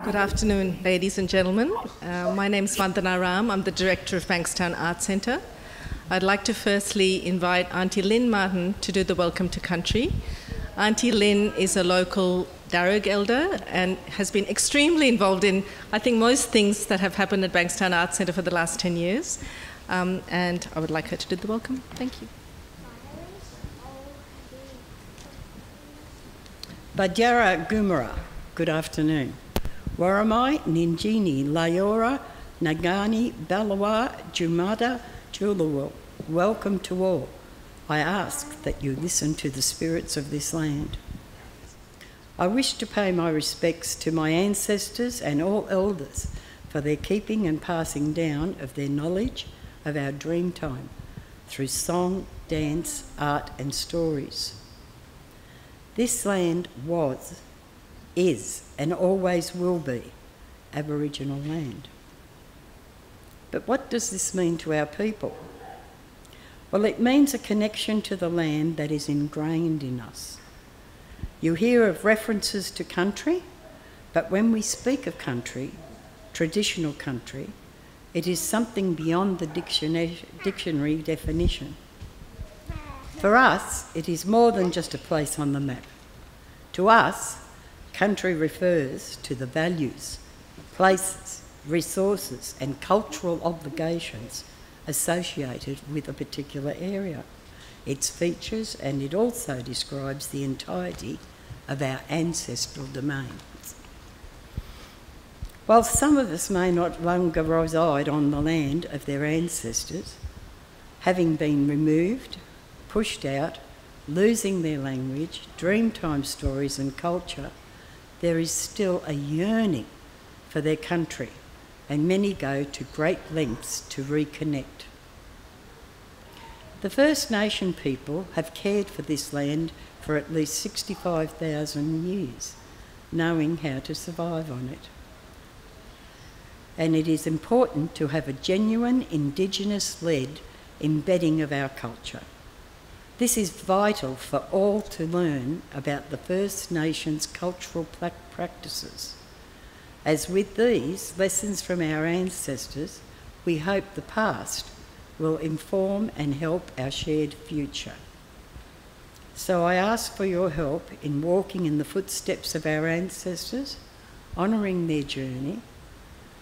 Good afternoon, ladies and gentlemen. My name is Vandana Ram. I'm the director of Bankstown Art Centre. I'd like to firstly invite Auntie Lynn Martin to do the Welcome to Country. Auntie Lynn is a local Darug elder and has been extremely involved in, I think, most things that have happened at Bankstown Art Centre for the last 10 years. And I would like her to do the welcome. Thank you. Badyara Gumara, good afternoon. Waramai, Ninjini, Layora, Nagani, Balawa, Jumada, Julawil. Welcome to all. I ask that you listen to the spirits of this land. I wish to pay my respects to my ancestors and all elders for their keeping and passing down of their knowledge of our dream time through song, dance, art and stories. This land was, is and always will be Aboriginal land. But what does this mean to our people? Well, it means a connection to the land that is ingrained in us. You hear of references to country, but when we speak of country, traditional country, it is something beyond the dictionary definition. For us, it is more than just a place on the map. To us, country refers to the values, places, resources and cultural obligations associated with a particular area, its features, and it also describes the entirety of our ancestral domains. While some of us may not longer reside on the land of their ancestors, having been removed, pushed out, losing their language, dreamtime stories and culture, there is still a yearning for their country, and many go to great lengths to reconnect. The First Nation people have cared for this land for at least 65,000 years, knowing how to survive on it. And it is important to have a genuine Indigenous-led embedding of our culture. This is vital for all to learn about the First Nations cultural practices. As with these lessons from our ancestors, we hope the past will inform and help our shared future. So I ask for your help in walking in the footsteps of our ancestors, honouring their journey,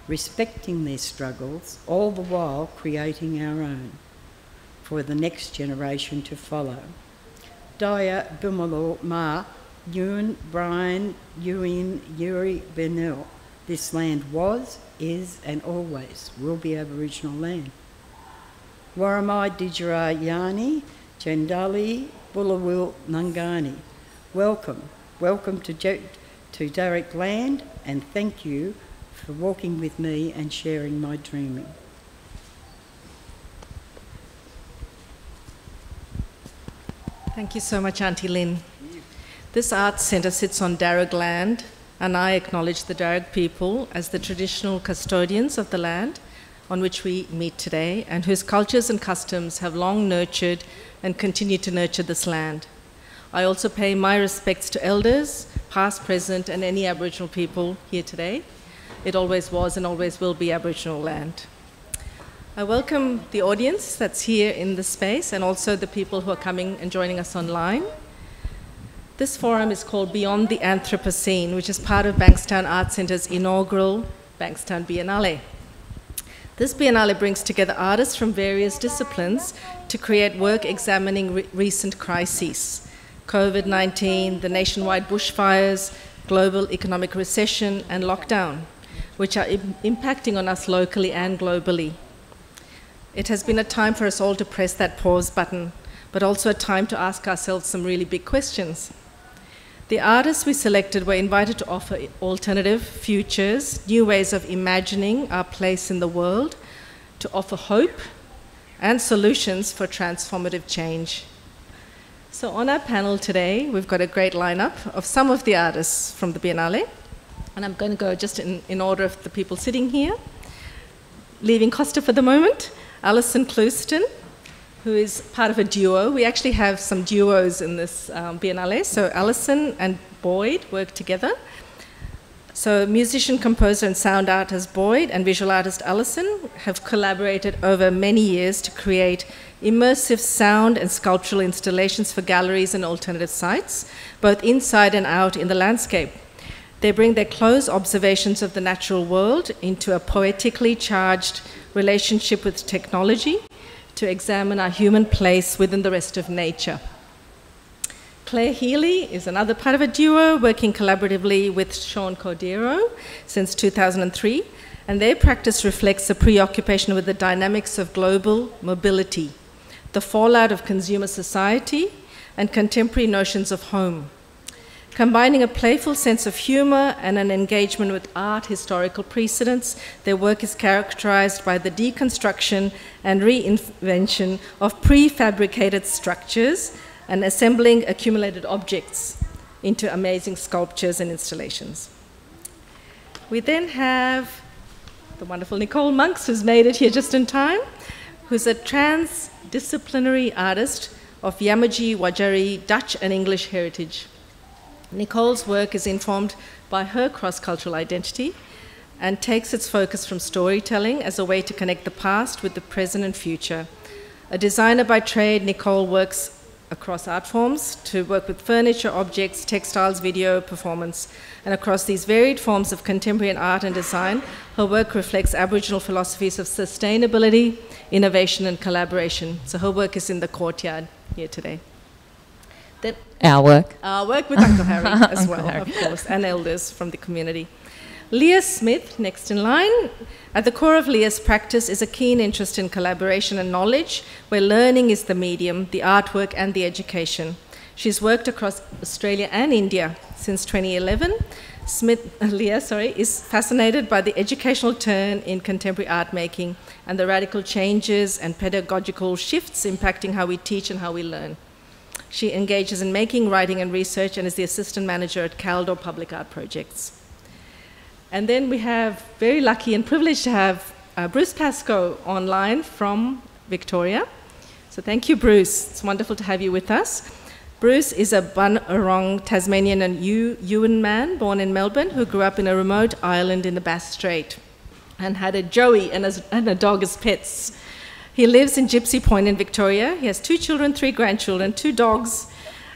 respecting their struggles, all the while creating our own for the next generation to follow. Daya Bumalo Ma, Yun, Brian, Yuin, Yuri, Benil. This land was, is and always will be Aboriginal land. Waramai Didjara Yani, Jandali, Bulawil, Nangani. Welcome to Darug land, and thank you for walking with me and sharing my dreaming. Thank you so much, Auntie Lynn. This art centre sits on Darug land, and I acknowledge the Darug people as the traditional custodians of the land on which we meet today, and whose cultures and customs have long nurtured and continue to nurture this land. I also pay my respects to elders, past, present, and any Aboriginal people here today. It always was and always will be Aboriginal land. I welcome the audience that's here in the space and also the people who are coming and joining us online. This forum is called Beyond the Anthropocene, which is part of Bankstown Art Centre's inaugural Bankstown Biennale. This Biennale brings together artists from various disciplines to create work examining recent crises: COVID-19, the nationwide bushfires, global economic recession, and lockdown, which are impacting on us locally and globally. It has been a time for us all to press that pause button, but also a time to ask ourselves some really big questions. The artists we selected were invited to offer alternative futures, new ways of imagining our place in the world, to offer hope and solutions for transformative change. So on our panel today, we've got a great lineup of some of the artists from the Biennale, and I'm going to go just in order of the people sitting here. Leaving Costa for the moment, Alison Clouston, who is part of a duo. We actually have some duos in this Biennale. So Alison and Boyd work together. So musician, composer, and sound artist Boyd and visual artist Alison have collaborated over many years to create immersive sound and sculptural installations for galleries and alternative sites, both inside and out in the landscape. They bring their close observations of the natural world into a poetically charged relationship with technology to examine our human place within the rest of nature. Healy is another part of a duo working collaboratively with Sean Cordero since 2003, and their practice reflects a preoccupation with the dynamics of global mobility, the fallout of consumer society, and contemporary notions of home. Combining a playful sense of humor and an engagement with art historical precedents, their work is characterized by the deconstruction and reinvention of prefabricated structures and assembling accumulated objects into amazing sculptures and installations. We then have the wonderful Nicole Monks, who's made it here just in time, who's a transdisciplinary artist of Yamaji, Wajari, Dutch and English heritage. Nicole's work is informed by her cross-cultural identity and takes its focus from storytelling as a way to connect the past with the present and future. A designer by trade, Nicole works across art forms to work with furniture, objects, textiles, video, performance, and across these varied forms of contemporary art and design, her work reflects Aboriginal philosophies of sustainability, innovation, and collaboration. So her work is in the courtyard here today. Then Our work. Our work with Uncle Harry as Uncle well, Harry. of course, and elders from the community. Lleah Smith, next in line. At the core of Leah's practice is a keen interest in collaboration and knowledge, where learning is the medium, the artwork, and the education. She's worked across Australia and India since 2011. Lleah is fascinated by the educational turn in contemporary art making and the radical changes and pedagogical shifts impacting how we teach and how we learn. She engages in making, writing, and research and is the assistant manager at Caldor Public Art Projects. And then we have, very lucky and privileged to have Bruce Pascoe online from Victoria. So thank you, Bruce. It's wonderful to have you with us. Bruce is a Bunurong, Tasmanian and Yuin man born in Melbourne who grew up in a remote island in the Bass Strait and had a joey and a dog as pets. He lives in Gypsy Point in Victoria. He has 2 children, 3 grandchildren, 2 dogs,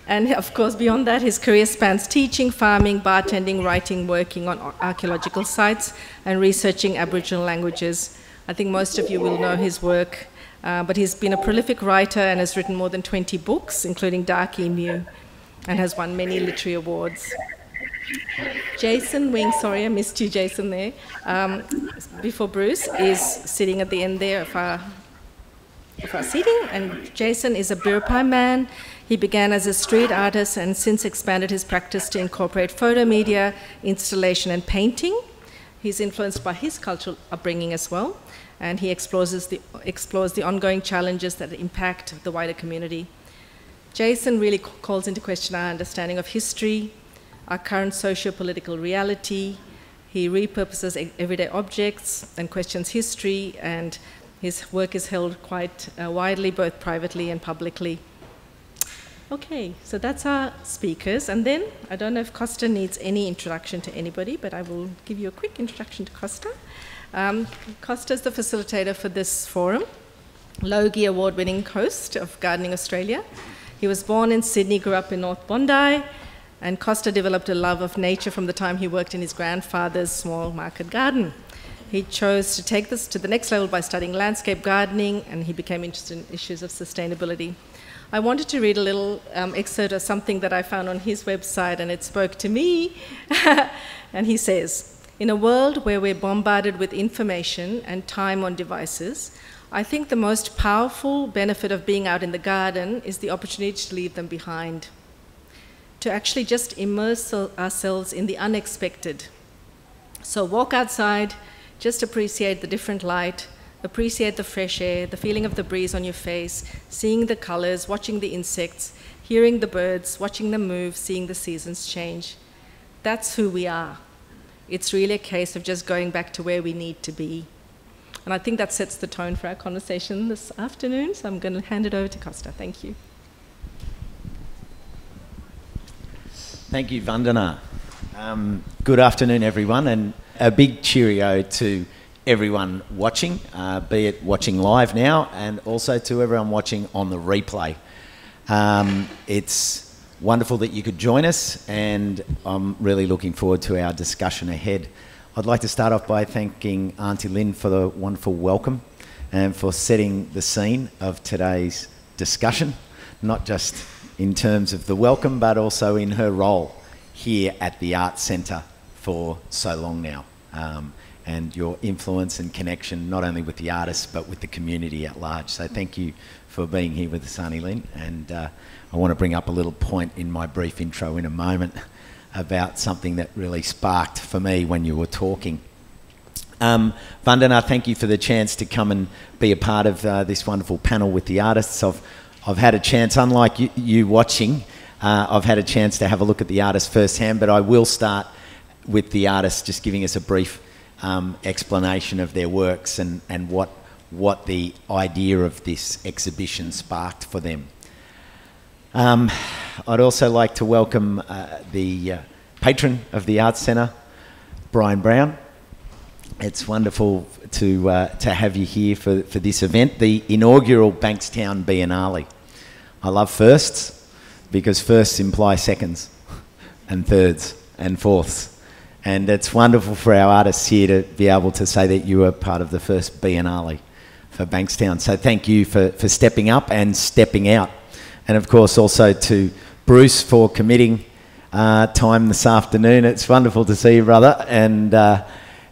and of course beyond that his career spans teaching, farming, bartending, writing, working on archaeological sites and researching Aboriginal languages. I think most of you will know his work, but he's been a prolific writer and has written more than 20 books, including Dark Emu, and has won many literary awards. Jason Wing, sorry I missed you, Jason, there, before Bruce, is sitting at the end there of our seating, and Jason is a Biripi man. He began as a street artist and since expanded his practice to incorporate photo media, installation, and painting. He's influenced by his cultural upbringing as well, and he explores the ongoing challenges that impact the wider community. Jason really calls into question our understanding of history, our current socio-political reality. He repurposes everyday objects and questions history, and his work is held quite widely, both privately and publicly. Okay, so that's our speakers. And then, I don't know if Costa needs any introduction to anybody, but I will give you a quick introduction to Costa. Costa is the facilitator for this forum, Logie award-winning host of Gardening Australia. He was born in Sydney, grew up in North Bondi, and Costa developed a love of nature from the time he worked in his grandfather's small market garden. He chose to take this to the next level by studying landscape gardening, and he became interested in issues of sustainability. I wanted to read a little excerpt of something that I found on his website, and it spoke to me. And he says, "In a world where we're bombarded with information and time on devices, I think the most powerful benefit of being out in the garden is the opportunity to leave them behind, to actually just immerse ourselves in the unexpected. So walk outside, just appreciate the different light, appreciate the fresh air, the feeling of the breeze on your face, seeing the colors, watching the insects, hearing the birds, watching them move, seeing the seasons change. That's who we are. It's really a case of just going back to where we need to be." And I think that sets the tone for our conversation this afternoon, so I'm going to hand it over to Costa. Thank you. Thank you, Vandana. Good afternoon, everyone, and a big cheerio to everyone watching, be it watching live now, and also to everyone watching on the replay. It's wonderful that you could join us, and I'm really looking forward to our discussion ahead. I'd like to start off by thanking Auntie Lynn for the wonderful welcome and for setting the scene of today's discussion, not just in terms of the welcome, but also in her role here at the Arts Centre for so long now, and your influence and connection not only with the artists but with the community at large. So thank you for being here with us, Auntie Lynn, and I want to bring up a little point in my brief intro in a moment about something that really sparked for me when you were talking. Vandana, thank you for the chance to come and be a part of this wonderful panel with the artists. I've had a chance, unlike you watching, I've had a chance to have a look at the artists firsthand, but I will start with the artists just giving us a brief explanation of their works and what the idea of this exhibition sparked for them. I'd also like to welcome the patron of the Arts Centre, Brian Brown. It's wonderful to have you here for this event, the inaugural Bankstown Biennale. I love firsts, because firsts imply seconds and thirds and fourths. And it's wonderful for our artists here to be able to say that you were part of the first Biennale for Bankstown. So thank you for stepping up and stepping out. And of course also to Bruce for committing time this afternoon. It's wonderful to see you, brother. And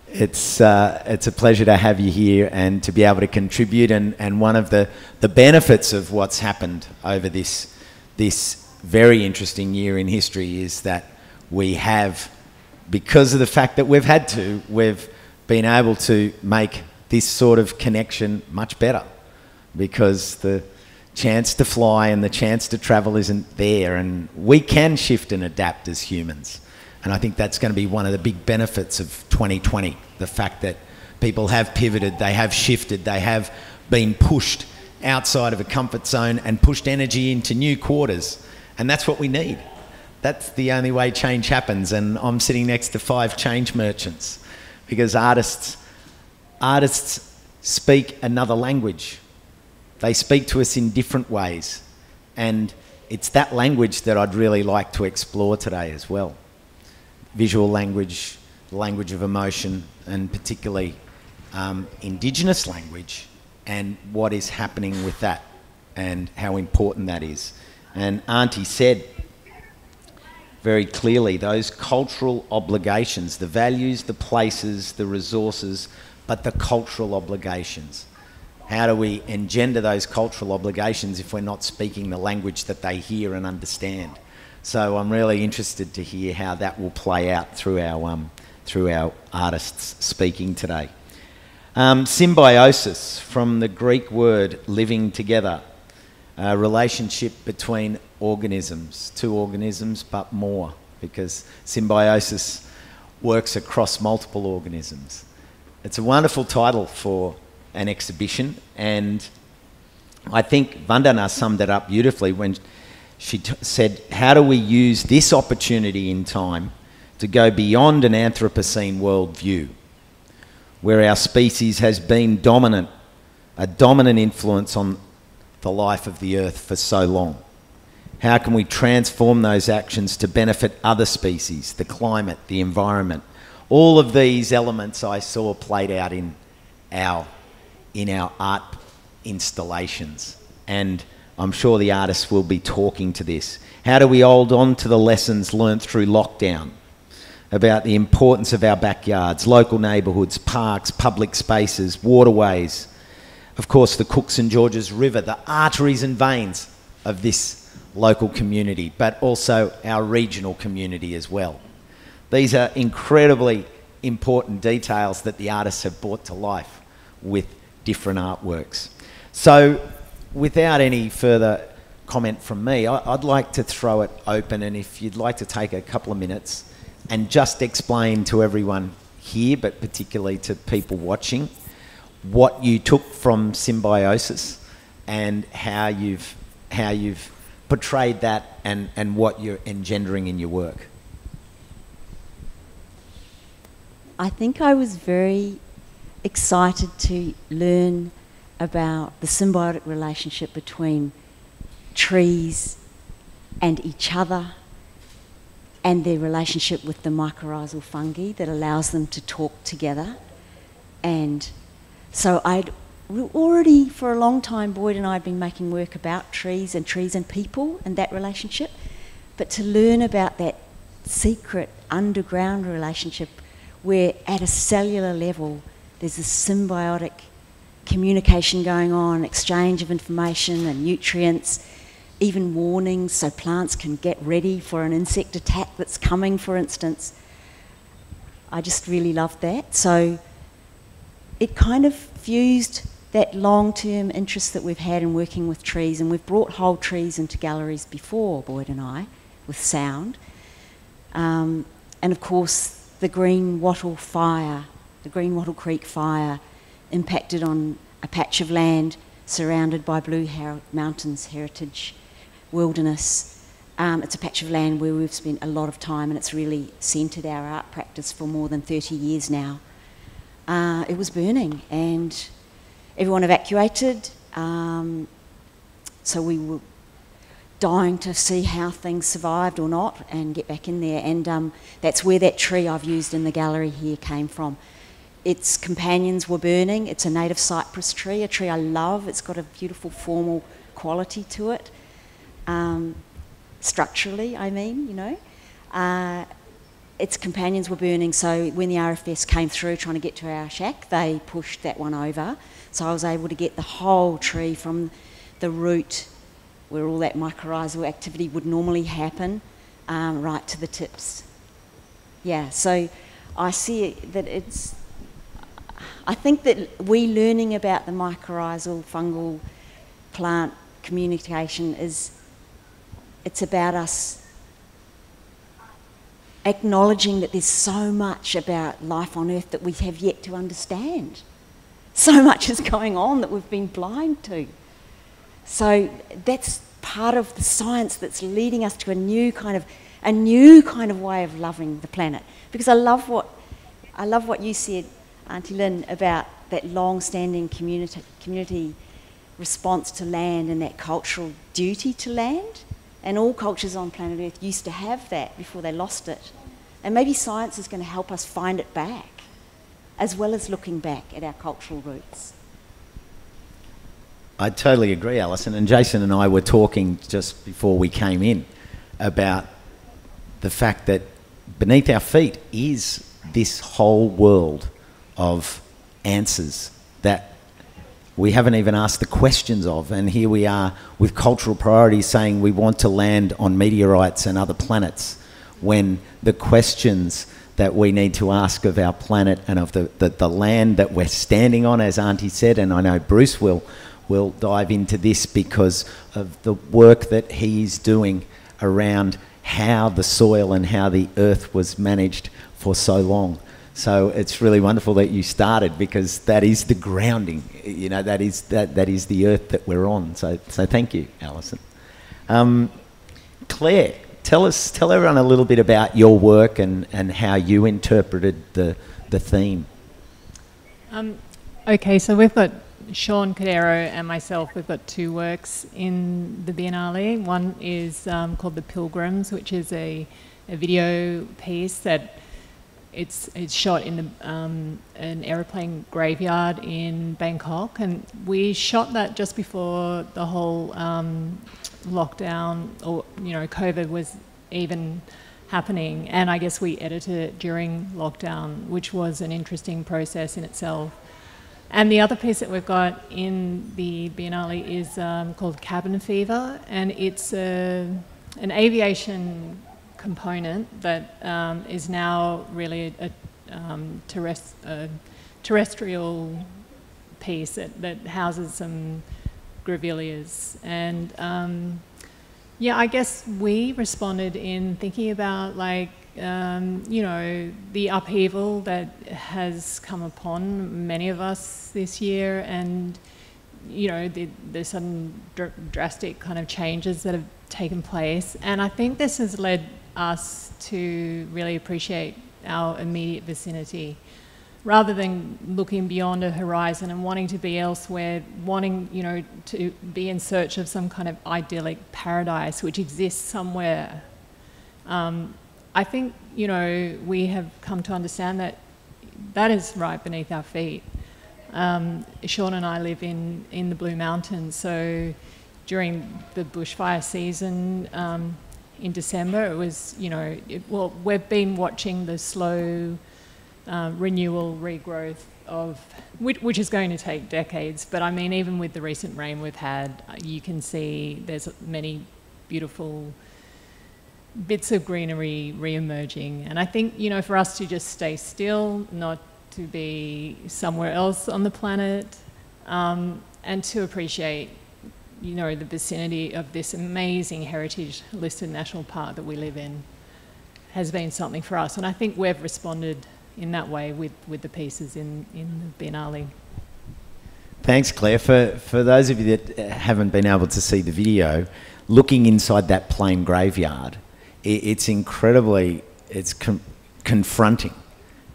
it's a pleasure to have you here and to be able to contribute. And one of the benefits of what's happened over this very interesting year in history is that we have, because of the fact that we've been able to make this sort of connection much better, because the chance to fly and the chance to travel isn't there, and we can shift and adapt as humans. And I think that's going to be one of the big benefits of 2020, the fact that people have pivoted, they have shifted, they have been pushed outside of a comfort zone and pushed energy into new quarters. And that's what we need. That's the only way change happens. And I'm sitting next to 5 change merchants, because artists speak another language. They speak to us in different ways. And it's that language that I'd really like to explore today as well. Visual language, the language of emotion, and particularly Indigenous language, and what is happening with that and how important that is. And Auntie said very clearly those cultural obligations, the values, the places, the resources, but the cultural obligations. How do we engender those cultural obligations if we're not speaking the language that they hear and understand? So I'm really interested to hear how that will play out through our artists speaking today. Symbiosis, from the Greek word living together, a relationship between organisms, 2 organisms but more, because symbiosis works across multiple organisms. It's a wonderful title for an exhibition, and I think Vandana summed it up beautifully when she said, how do we use this opportunity in time to go beyond an Anthropocene worldview, where our species has been a dominant influence on the life of the earth for so long? How can we transform those actions to benefit other species, the climate, the environment? All of these elements I saw played out in our art installations, and I'm sure the artists will be talking to this. How do we hold on to the lessons learnt through lockdown about the importance of our backyards, local neighbourhoods, parks, public spaces, waterways, of course the Cooks and Georges River, the arteries and veins of this local community, but also our regional community as well. These are incredibly important details that the artists have brought to life with different artworks. So without any further comment from me, I'd like to throw it open, and if you'd like to take a couple of minutes and just explain to everyone here, but particularly to people watching, what you took from symbiosis and how you've portrayed that and what you're engendering in your work. I think I was very excited to learn about the symbiotic relationship between trees and each other, and their relationship with the mycorrhizal fungi that allows them to talk together. And so I'd already, for a long time, Boyd and I had been making work about trees and people and that relationship, but to learn about that secret underground relationship where at a cellular level there's a symbiotic communication going on, exchange of information and nutrients, even warnings so plants can get ready for an insect attack that's coming, for instance. I just really loved that. So it kind of fused that long-term interest that we've had in working with trees, and we've brought whole trees into galleries before, Boyd and I, with sound. And of course, the Green Wattle fire, the Green Wattle Creek fire, impacted on a patch of land surrounded by Blue Mountains Heritage Wilderness. It's a patch of land where we've spent a lot of time, and it's really centred our art practice for more than 30 years now. It was burning and everyone evacuated, so we were dying to see how things survived or not and get back in there, and that's where that tree I've used in the gallery here came from. Its companions were burning. It's a native cypress tree, a tree I love. It's got a beautiful formal quality to it, structurally, I mean, you know. Its companions were burning, so when the RFS came through trying to get to our shack, they pushed that one over. So I was able to get the whole tree from the root where all that mycorrhizal activity would normally happen, right to the tips. Yeah, so I see that it's... I think that we learning about the mycorrhizal fungal plant communication it's about us acknowledging that there's so much about life on Earth that we have yet to understand. So much is going on that we've been blind to. So that's part of the science that's leading us to a new kind of way of loving the planet. Because I love what you said, Auntie Lynn, about that long-standing community response to land and that cultural duty to land. And all cultures on planet Earth used to have that before they lost it. And maybe science is going to help us find it back, as well as looking back at our cultural roots. I totally agree, Alison. And Jason and I were talking just before we came in about the fact that beneath our feet is this whole world of answers that we haven't even asked the questions of, and here we are with cultural priorities saying we want to land on meteorites and other planets, when the questions that we need to ask of our planet and of the land that we're standing on, as Auntie said, and I know Bruce will dive into this because of the work that he's doing around how the soil and how the earth was managed for so long. So it's really wonderful that you started, because that is the grounding, you know, that is the earth that we're on. So thank you, Alison. Claire, tell everyone a little bit about your work and how you interpreted the theme. Okay, so we've got Sean Cadero and myself. We've got two works in the Biennale. One is called The Pilgrims, which is a video piece that it's shot in an aeroplane graveyard in Bangkok, and we shot that just before the whole lockdown, or COVID was even happening, and I guess we edited it during lockdown, which was an interesting process in itself. And the other piece that we've got in the Biennale is called Cabin Fever, and it's an aviation component that is now really a terrestrial piece that houses some grevilleas. And yeah, I guess we responded in thinking about the upheaval that has come upon many of us this year, and the sudden drastic kind of changes that have taken place. And I think this has led us to really appreciate our immediate vicinity, rather than looking beyond a horizon and wanting to be elsewhere, wanting, you know, to be in search of some kind of idyllic paradise which exists somewhere. I think, you know, we have come to understand that that is right beneath our feet. Sean and I live in the Blue Mountains, so during the bushfire season in December, it was, you know, well, we've been watching the slow renewal, regrowth of, which is going to take decades, but I mean, even with the recent rain we've had, you can see there's many beautiful bits of greenery re-emerging. And I think, you know, for us to just stay still, not to be somewhere else on the planet, and to appreciate, you know, the vicinity of this amazing heritage listed national park that we live in has been something for us. And I think we've responded in that way with the pieces in the Biennale. Thanks, Claire. For those of you that haven't been able to see the video, looking inside that plain graveyard, it's incredibly, it's confronting.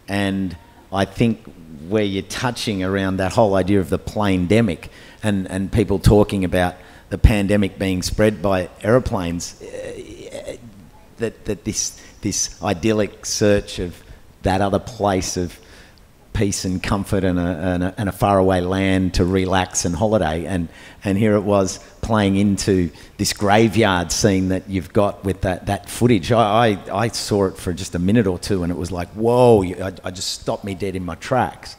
And I think where you're touching around that whole idea of the plaindemic and people talking about the pandemic being spread by aeroplanes, that this idyllic search of that other place of peace and comfort and a faraway land to relax and holiday, and here it was playing into this graveyard scene that you've got with that footage. I saw it for just a minute or two and it was like, whoa, I just stopped me dead in my tracks.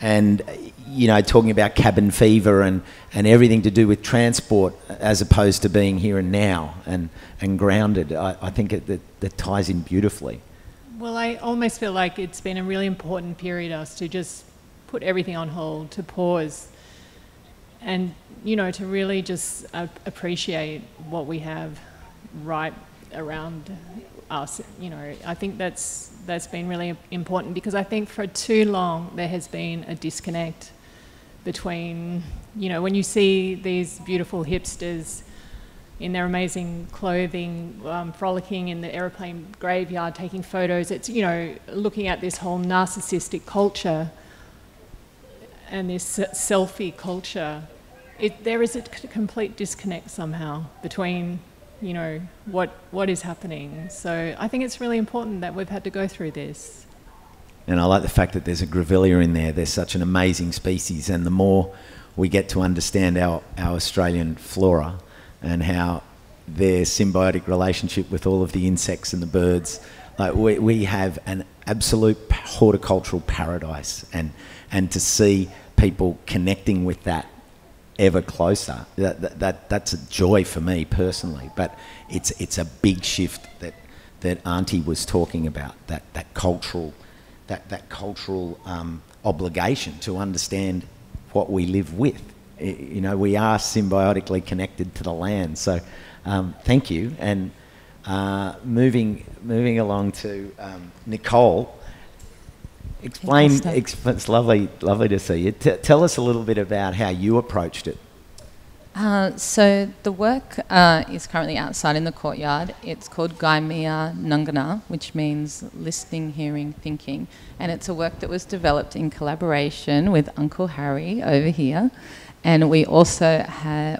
And, you know, talking about cabin fever and everything to do with transport as opposed to being here and now and grounded, I think that ties in beautifully. Well, I almost feel like it's been a really important period for us to just put everything on hold, to pause, and, you know, to really just appreciate what we have right around us. You know, I think that's been really important, because I think for too long there has been a disconnect between, you know, when you see these beautiful hipsters in their amazing clothing, frolicking in the aeroplane graveyard, taking photos. It's, you know, looking at this whole narcissistic culture and this selfie culture. There is a complete disconnect somehow between, you know, what is happening. So I think it's really important that we've had to go through this. And I like the fact that there's a grevillea in there. They're such an amazing species, and the more we get to understand our Australian flora and how their symbiotic relationship with all of the insects and the birds, like we have an absolute horticultural paradise, and to see people connecting with that ever closer, that's a joy for me personally. But it's a big shift that Auntie was talking about, that cultural obligation to understand what we live with. You know, we are symbiotically connected to the land. So thank you. And moving along to Nicole, explain, it's lovely to see you. Tell us a little bit about how you approached it. So the work is currently outside in the courtyard. It's called Gaimea Nungana, which means listening, hearing, thinking. And it's a work that was developed in collaboration with Uncle Harry over here. And we also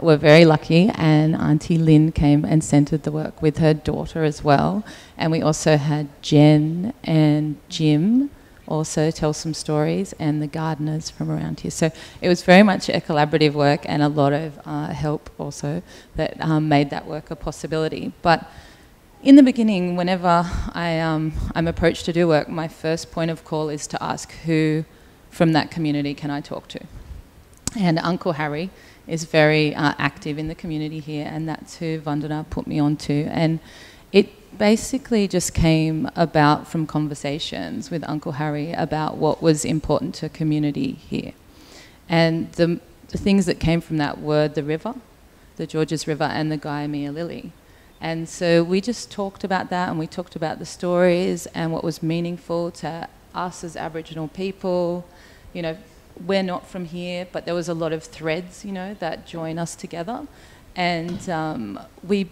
were very lucky, and Auntie Lynn came and centred the work with her daughter as well. And we also had Jen and Jim also tell some stories, and the gardeners from around here. So it was very much a collaborative work, and a lot of help also that made that work a possibility. But in the beginning, whenever I'm approached to do work, my first point of call is to ask who from that community can I talk to. And Uncle Harry is very active in the community here, and that's who Vandana put me on to. And it basically just came about from conversations with Uncle Harry about what was important to community here. And the things that came from that were the river, the Georges River, and the Gaimea Lily. And so we just talked about that, and we talked about the stories and what was meaningful to us as Aboriginal people. You know, we're not from here, but there was a lot of threads, you know, that join us together. And we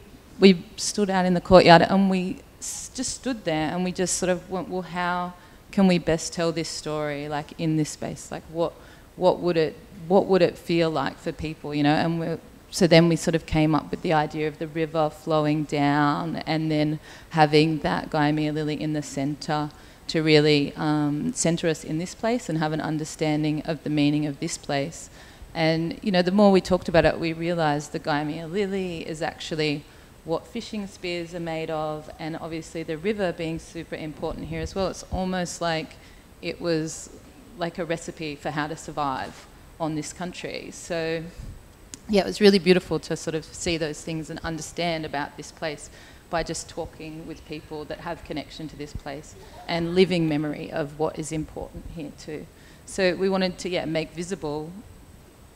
stood out in the courtyard, and we just stood there, and we just sort of went, well, how can we best tell this story, like, in this space? Like, what would it feel like for people, you know? And so then we sort of came up with the idea of the river flowing down and then having that Gomer Lily in the centre to really centre us in this place and have an understanding of the meaning of this place. And, you know, the more we talked about it, we realised the Gomer Lily is actually what fishing spears are made of, and obviously the river being super important here as well. It's almost like it was like a recipe for how to survive on this country. So yeah, it was really beautiful to sort of see those things and understand about this place by just talking with people that have connection to this place and living memory of what is important here too. So we wanted to, make visible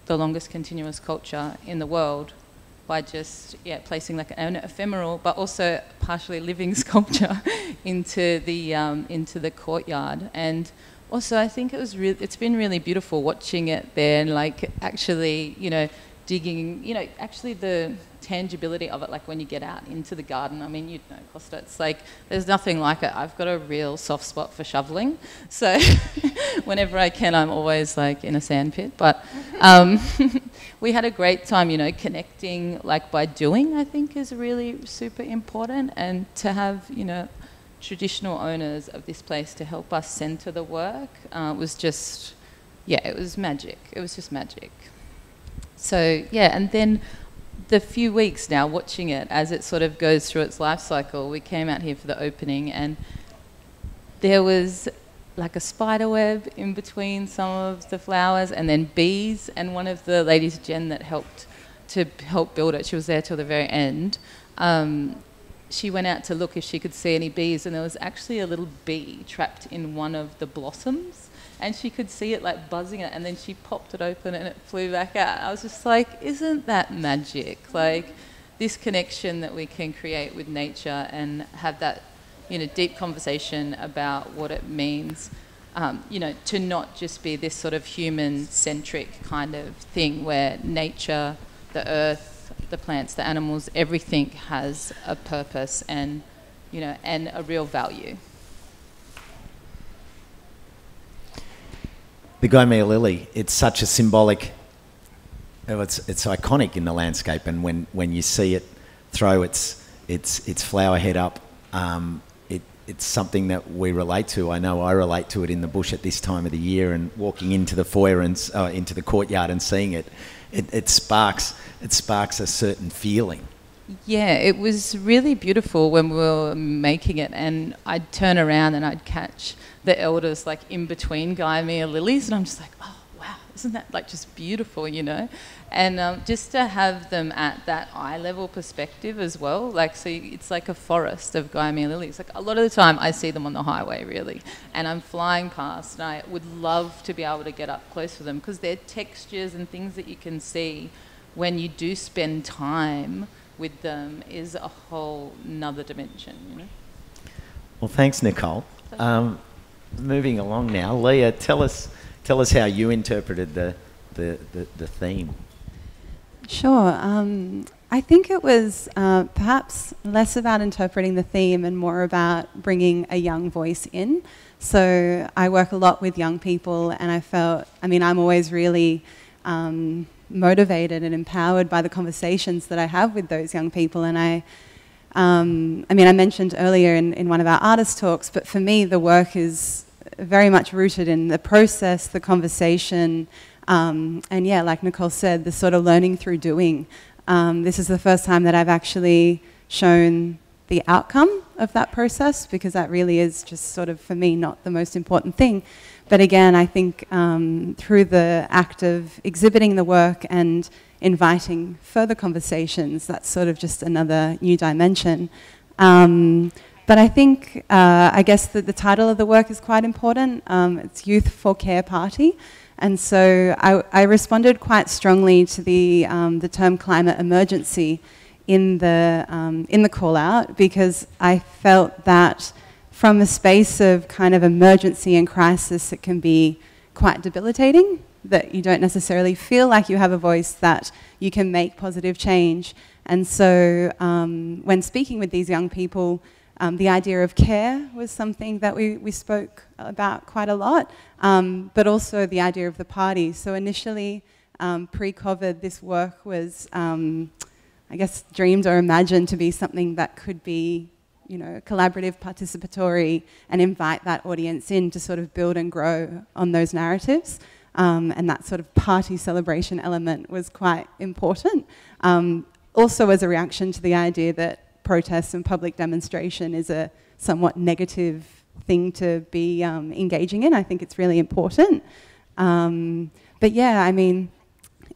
the longest continuous culture in the world by just, placing like an ephemeral but also partially living sculpture into the courtyard. And also I think it's been really beautiful watching it there and like actually, you know, digging, you know, actually the tangibility of it, like when you get out into the garden. I mean, you know, Costa, it's like there's nothing like it. I've got a real soft spot for shoveling, so whenever I can, I'm always like in a sandpit. But we had a great time, you know, connecting like by doing, I think is really super important, and to have, you know, traditional owners of this place to help us centre the work was just, it was magic. It was just magic. So, and then the few weeks now watching it as it sort of goes through its life cycle, we came out here for the opening and there was like a spider web in between some of the flowers and then bees, and one of the ladies, Jen, that helped build it, she was there till the very end, she went out to look if she could see any bees, and there was actually a little bee trapped in one of the blossoms. And she could see it like buzzing it, and then she popped it open and it flew back out. I was just like, isn't that magic? Like this connection that we can create with nature and have that, you know, deep conversation about what it means, you know, to not just be this sort of human-centric kind of thing where nature, the earth, the plants, the animals, everything has a purpose and, you know, and a real value. The Gomer Lily, it's such a symbolic, it's iconic in the landscape, and when you see it throw its flower head up, it's something that we relate to. I know I relate to it in the bush at this time of the year, and walking into the foyer and into the courtyard and seeing it sparks a certain feeling. Yeah, it was really beautiful when we were making it, and I'd turn around and I'd catch the elders like in between Gomer lilies, and I'm just like, oh wow, isn't that like just beautiful, you know? And just to have them at that eye level perspective as well, like, so it's like a forest of Gomer lilies. Like a lot of the time I see them on the highway really, and I'm flying past and I would love to be able to get up close to them because they're textures and things that you can see when you do spend time with them is a whole nother dimension, you know? Well, thanks, Nicole. Moving along now, Leah, tell us how you interpreted the theme. Sure. I think it was perhaps less about interpreting the theme and more about bringing a young voice in. So I work a lot with young people, and I'm always really motivated and empowered by the conversations that I have with those young people. And I mentioned earlier in one of our artist talks, but for me the work is very much rooted in the process, the conversation, and like Nicole said, the sort of learning through doing. This is the first time that I've actually shown the outcome of that process, because that really is just sort of, for me, not the most important thing. But again, I think through the act of exhibiting the work and inviting further conversations, that's sort of just another new dimension. But I think, I guess that the title of the work is quite important. It's Youth for Care Party. And so I responded quite strongly to the term climate emergency in the call out, because I felt that from a space of kind of emergency and crisis, it can be quite debilitating, that you don't necessarily feel like you have a voice, that you can make positive change. And so when speaking with these young people, The idea of care was something that we spoke about quite a lot, but also the idea of the party. So initially, pre-COVID, this work was, I guess, dreamed or imagined to be something that could be, you know, collaborative, participatory, and invite that audience in to sort of build and grow on those narratives. And that sort of party celebration element was quite important. Also as a reaction to the idea that protests and public demonstration is a somewhat negative thing to be engaging in. I think it's really important. But yeah, I mean,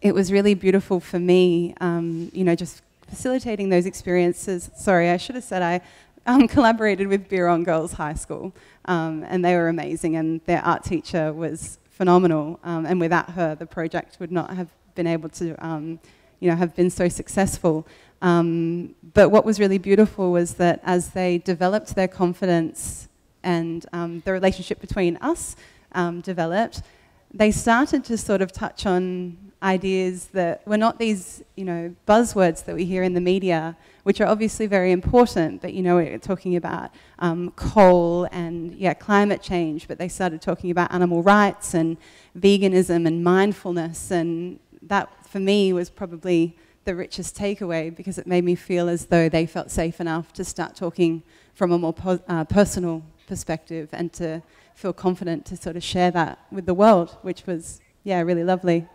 it was really beautiful for me, you know, just facilitating those experiences. Sorry, I should have said I collaborated with Beeron Girls High School, and they were amazing, and their art teacher was phenomenal. And without her, the project would not have been able to, you know, have been so successful. But what was really beautiful was that as they developed their confidence and the relationship between us developed, they started to sort of touch on ideas that were not these, you know, buzzwords that we hear in the media, which are obviously very important, but, you know, we're talking about coal and, yeah, climate change, but they started talking about animal rights and veganism and mindfulness, and that, for me, was probably the richest takeaway, because it made me feel as though they felt safe enough to start talking from a more personal perspective and to feel confident to sort of share that with the world, which was, yeah, really lovely.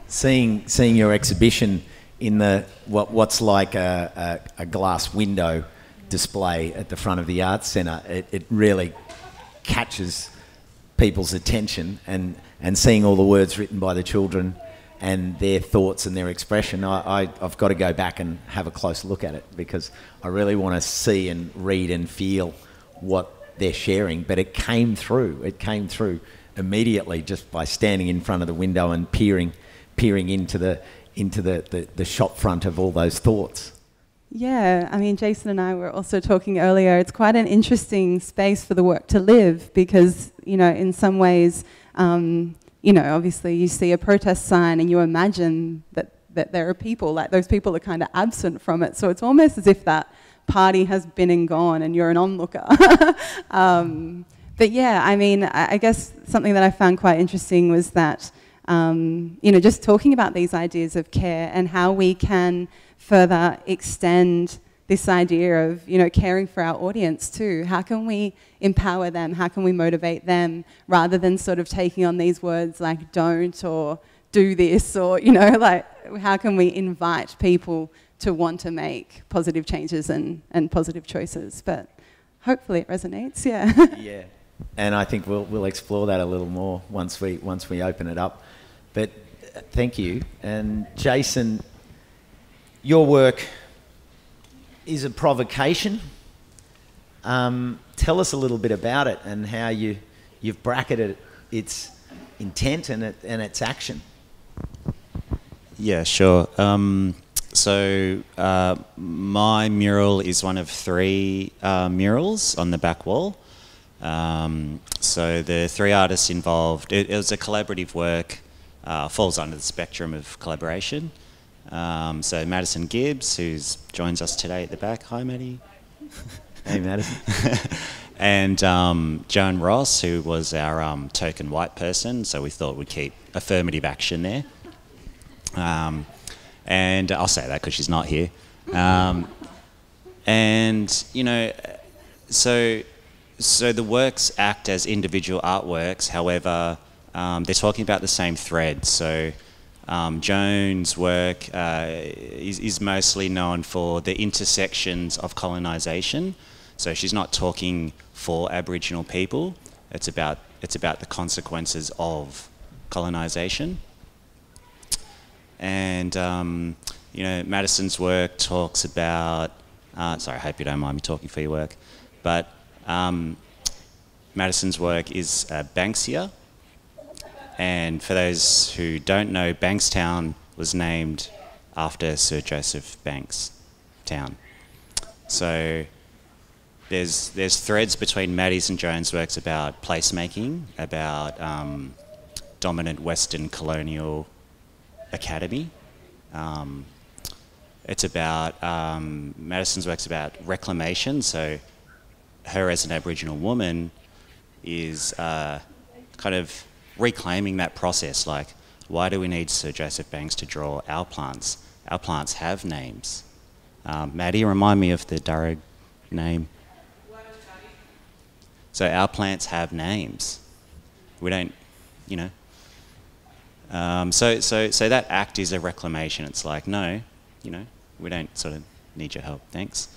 Seeing your exhibition in the what's like a glass window display at the front of the Arts Centre, it really catches people's attention, and seeing all the words written by the children and their thoughts and their expression, I've got to go back and have a close look at it, because I really want to see and read and feel what they're sharing. But it came through immediately just by standing in front of the window and peering into the shop front of all those thoughts. Yeah, I mean, Jason and I were also talking earlier, it's quite an interesting space for the work to live, because, you know, in some ways, you know, obviously you see a protest sign and you imagine that there are people, like those people are kind of absent from it. So it's almost as if that party has been and gone and you're an onlooker. But yeah, I mean, I guess something that I found quite interesting was that, you know, just talking about these ideas of care and how we can further extend this idea of, you know, caring for our audience too. How can we empower them? How can we motivate them, rather than sort of taking on these words like don't or do this, or, you know, like how can we invite people to want to make positive changes and positive choices? But hopefully it resonates, yeah. Yeah, and I think we'll explore that a little more once we open it up. But thank you. And Jason, your work is a provocation. Tell us a little bit about it and how you've bracketed its intent and its action. Yeah, sure. So my mural is one of 3 murals on the back wall. So the 3 artists involved, it was a collaborative work, falls under the spectrum of collaboration. So Madison Gibbs, who joins us today at the back. Hi, Maddie. Hey, Madison. And Joan Ross, who was our token white person, so we thought we'd keep affirmative action there. And I'll say that because she's not here. And, you know, so the works act as individual artworks, however, they're talking about the same thread. So Joan's work is mostly known for the intersections of colonisation. So she's not talking for Aboriginal people. It's about the consequences of colonisation. And you know, Madison's work talks about. Sorry, I hope you don't mind me talking for your work, but Madison's work is Banksia. And for those who don't know, Bankstown was named after Sir Joseph Banks town. So there's threads between Maddie's and Joan's works about placemaking, about dominant Western colonial academy, it's about, Madison's work's about reclamation. So her as an Aboriginal woman is kind of reclaiming that process. Like, why do we need Sir Joseph Banks to draw our plants? Our plants have names. Maddie, remind me of the Darug name. So our plants have names. We don't, you know. So that act is a reclamation. It's like, no, you know, we don't sort of need your help, thanks.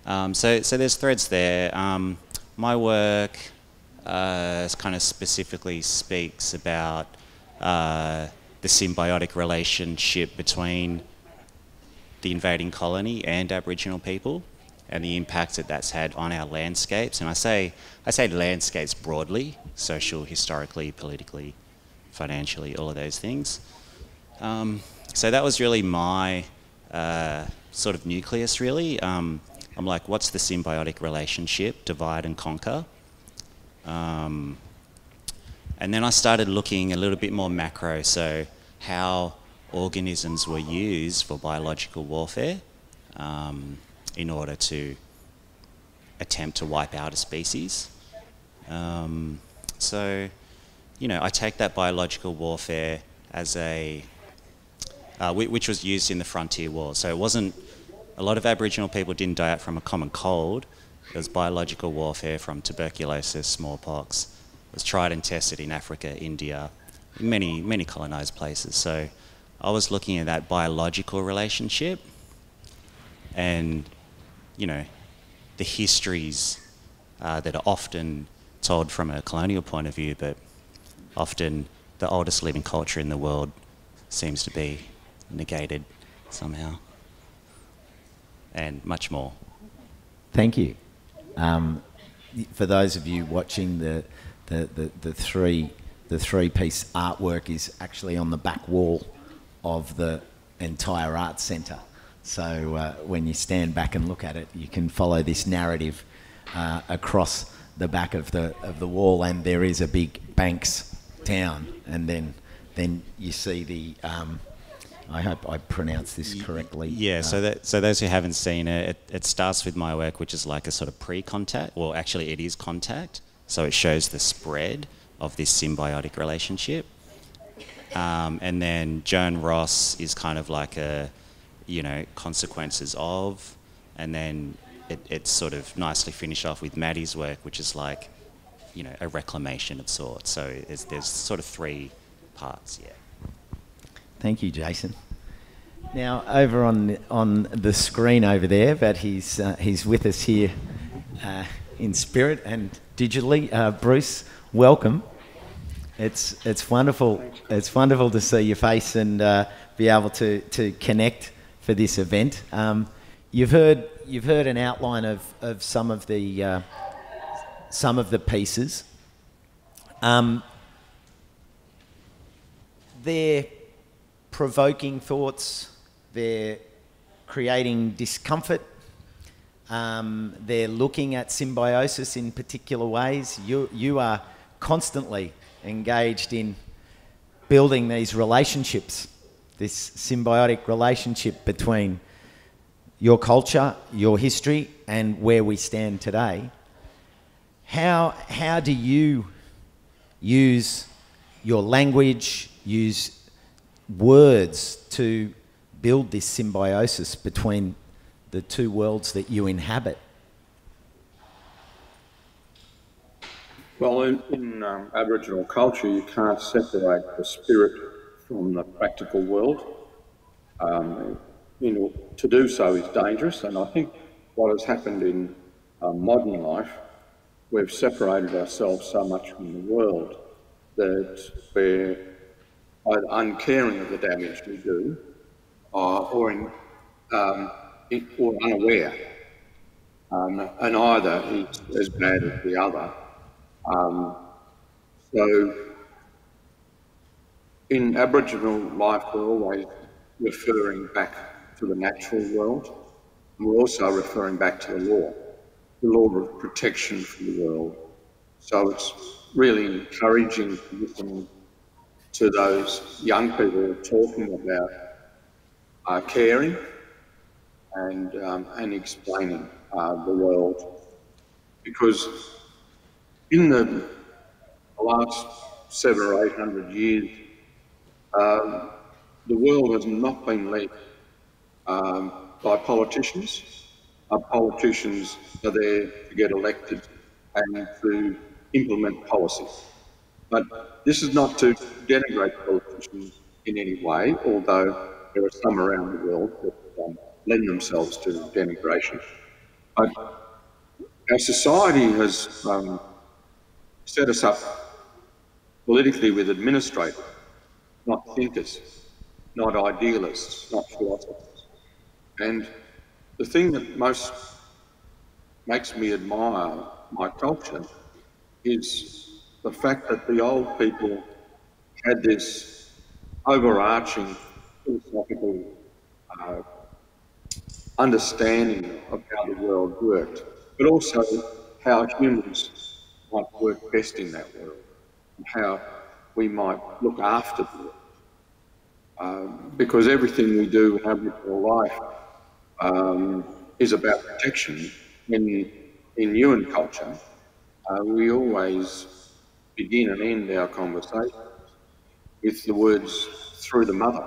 So there's threads there. My work kind of specifically speaks about the symbiotic relationship between the invading colony and Aboriginal people, and the impact that that's had on our landscapes. And I say landscapes broadly: social, historically, politically, financially, all of those things. So that was really my sort of nucleus, really. I'm like, what's the symbiotic relationship? Divide and conquer. And then I started looking a little bit more macro, so how organisms were used for biological warfare in order to attempt to wipe out a species. So, you know, I take that biological warfare as which was used in the frontier wars. So it wasn't, a lot of Aboriginal people didn't die out from a common cold. It was biological warfare from tuberculosis, smallpox. It was tried and tested in Africa, India, many colonised places. So I was looking at that biological relationship and, you know, the histories that are often told from a colonial point of view, but often the oldest living culture in the world seems to be negated somehow, and much more. Thank you. For those of you watching, the three-piece artwork is actually on the back wall of the entire art centre. So when you stand back and look at it, you can follow this narrative across the back of the wall, and there is a big Bankstown, and then you see the. I hope I pronounced this correctly. Yeah. So those who haven't seen it, it starts with my work, which is like a sort of pre-contact. Well, actually, it is contact. So it shows the spread of this symbiotic relationship, and then Joan Ross is kind of like a, you know, consequences of, and then it's sort of nicely finished off with Maddie's work, which is like, you know, a reclamation of sorts. So there's sort of three parts, yeah. Thank you, Jason. Now, over on the screen over there, but he's with us here in spirit and digitally. Bruce, welcome. It's wonderful. It's wonderful to see your face and be able to connect for this event. You've heard an outline of some of the pieces. They're provoking thoughts. They're creating discomfort. They're looking at symbiosis in particular ways. You are constantly engaged in building these relationships, this symbiotic relationship between your culture, your history, and where we stand today. How do you use your language, use words to build this symbiosis between the two worlds that you inhabit? Well, in Aboriginal culture, you can't separate the spirit from the practical world. To do so is dangerous, and I think what has happened in modern life, we've separated ourselves so much from the world that we're either uncaring of the damage we do, or unaware, and either is as bad as the other. So in Aboriginal life, we're always referring back to the natural world. We're also referring back to the law of protection from the world. So it's really encouraging to listen to those young people who are talking about caring and explaining the world. Because in the last 700 or 800 years, the world has not been led by politicians. Politicians are there to get elected and to implement policy. But this is not to denigrate politicians in any way, although there are some around the world that lend themselves to denigration. But our society has set us up politically with administrators, not thinkers, not idealists, not philosophers. And the thing that most makes me admire my culture is the fact that the old people had this overarching philosophical understanding of how the world worked, but also how humans might work best in that world and how we might look after the world. Because everything we do in Aboriginal life is about protection. In Yuin culture, we always begin and end our conversations with the words "through the mother,"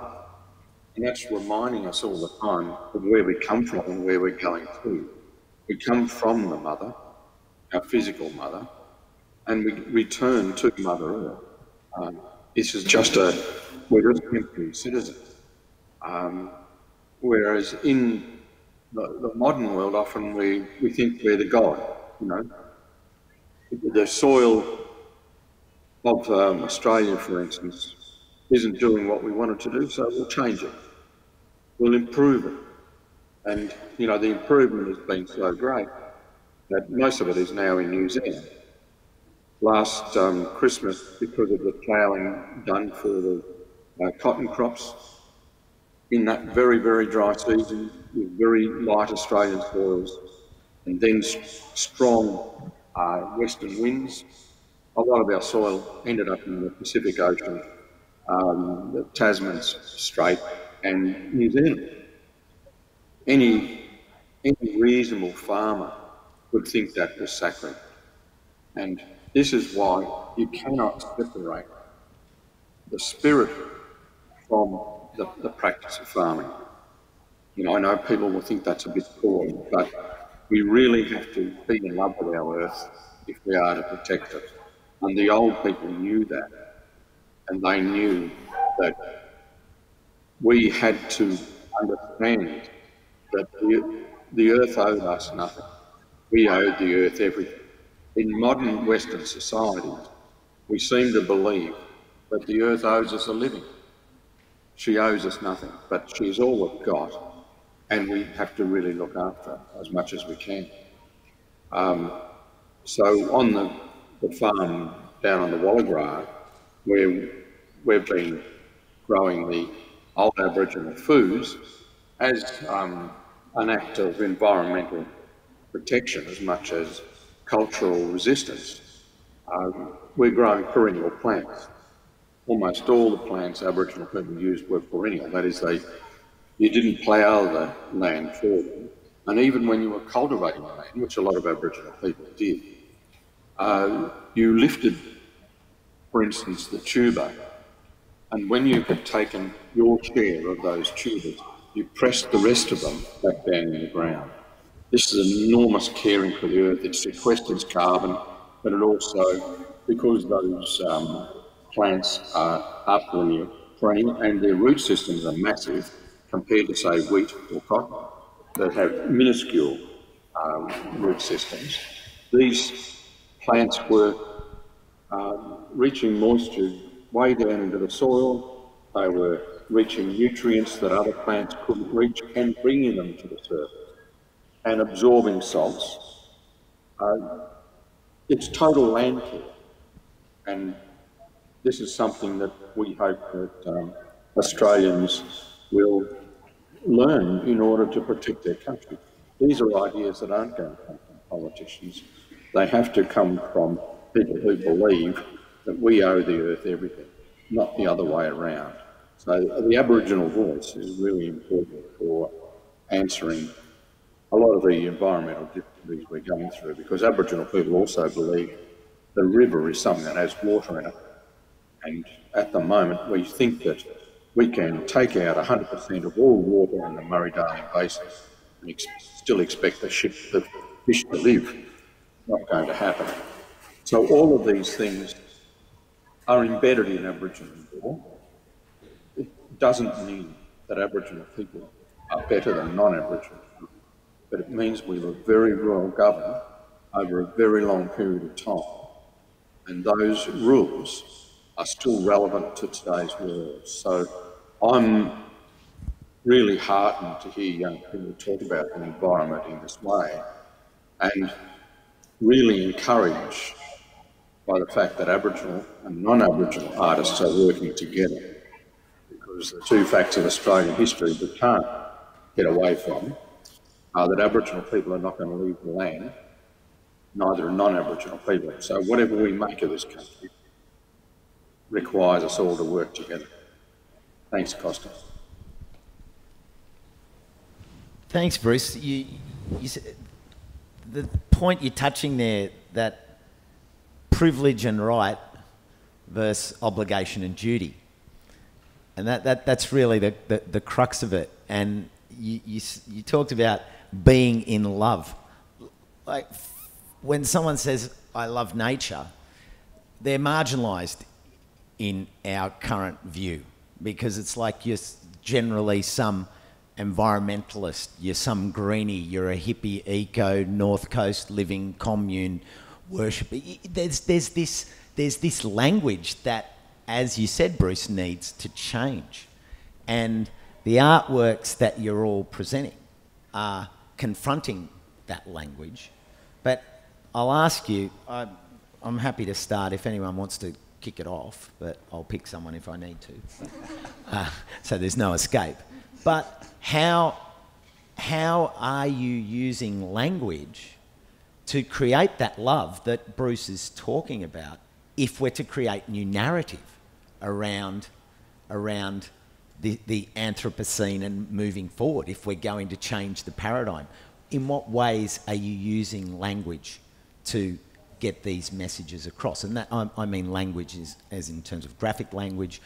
and that's reminding us all the time of where we come from and where we're going to. We come from the mother, our physical mother, and we return to Mother Earth. This is just we're just temporary citizens. Whereas in the modern world, often we think we're the god, you know. The soil of Australia, for instance, isn't doing what we want it to do, so we'll change it. We'll improve it. And, you know, the improvement has been so great that most of it is now in New Zealand. Last Christmas, because of the ploughing done for the cotton crops, in that very, very dry season, with very light Australian soils, and then strong western winds, a lot of our soil ended up in the Pacific Ocean, the Tasman Strait, and New Zealand. Any reasonable farmer would think that was sacred. And this is why you cannot separate the spirit from the practice of farming. You know, I know people will think that's a bit poor, but we really have to be in love with our earth if we are to protect it. And the old people knew that, and they knew that we had to understand that the earth owed us nothing. We owed the earth everything. In modern Western societies, we seem to believe that the earth owes us a living. She owes us nothing, but she's all we've got, and we have to really look after her as much as we can. So on the farm down on the Wallagra, where we've been growing the old Aboriginal foods as an act of environmental protection as much as cultural resistance, we're growing perennial plants. Almost all the plants Aboriginal people used were perennial. That is, you didn't plough the land for them. And even when you were cultivating the land, which a lot of Aboriginal people did, you lifted, for instance, the tuber, and when you had taken your share of those tubers, you pressed the rest of them back down in the ground. This is enormous caring for the earth. It sequesters carbon, but it also, because those plants are perennial and their root systems are massive compared to, say, wheat or cotton that have minuscule root systems, these plants were reaching moisture way down into the soil. They were reaching nutrients that other plants couldn't reach and bringing them to the surface and absorbing salts. It's total land care, and this is something that we hope that Australians will learn in order to protect their country. These are ideas that aren't going to come from politicians. They have to come from people who believe that we owe the earth everything, not the other way around. So the Aboriginal voice is really important for answering a lot of the environmental difficulties we're going through, because Aboriginal people also believe the river is something that has water in it. And at the moment, we think that we can take out 100% of all water in the Murray-Darling Basin and still expect the fish to live. Not going to happen. So all of these things are embedded in Aboriginal law. It doesn't mean that Aboriginal people are better than non-Aboriginal people, but it means we were very well governed over a very long period of time. And those rules are still relevant to today's world. So I'm really heartened to hear young people talk about the environment in this way, and really encouraged by the fact that Aboriginal and non-Aboriginal artists are working together, because the two facts of Australian history we can't get away from are that Aboriginal people are not going to leave the land, neither are non-Aboriginal people. So whatever we make of this country requires us all to work together. Thanks, Costa. Thanks, Bruce. The point you're touching there, that privilege and right versus obligation and duty, and that's really the crux of it. And you talked about being in love. Like, when someone says, I love nature, they're marginalised in our current view, because it's like you're generally some environmentalist, you're some greenie, you're a hippie, eco, North Coast living commune worshipper. There's this language that, as you said, Bruce, needs to change. And the artworks that you're all presenting are confronting that language. But I'll ask you, I'm happy to start if anyone wants to kick it off, but I'll pick someone if I need to. So there's no escape. But how are you using language to create that love that Bruce is talking about, if we're to create new narrative around the Anthropocene and moving forward, if we're going to change the paradigm? In what ways are you using language to get these messages across? And that, I mean language as in terms of graphic language,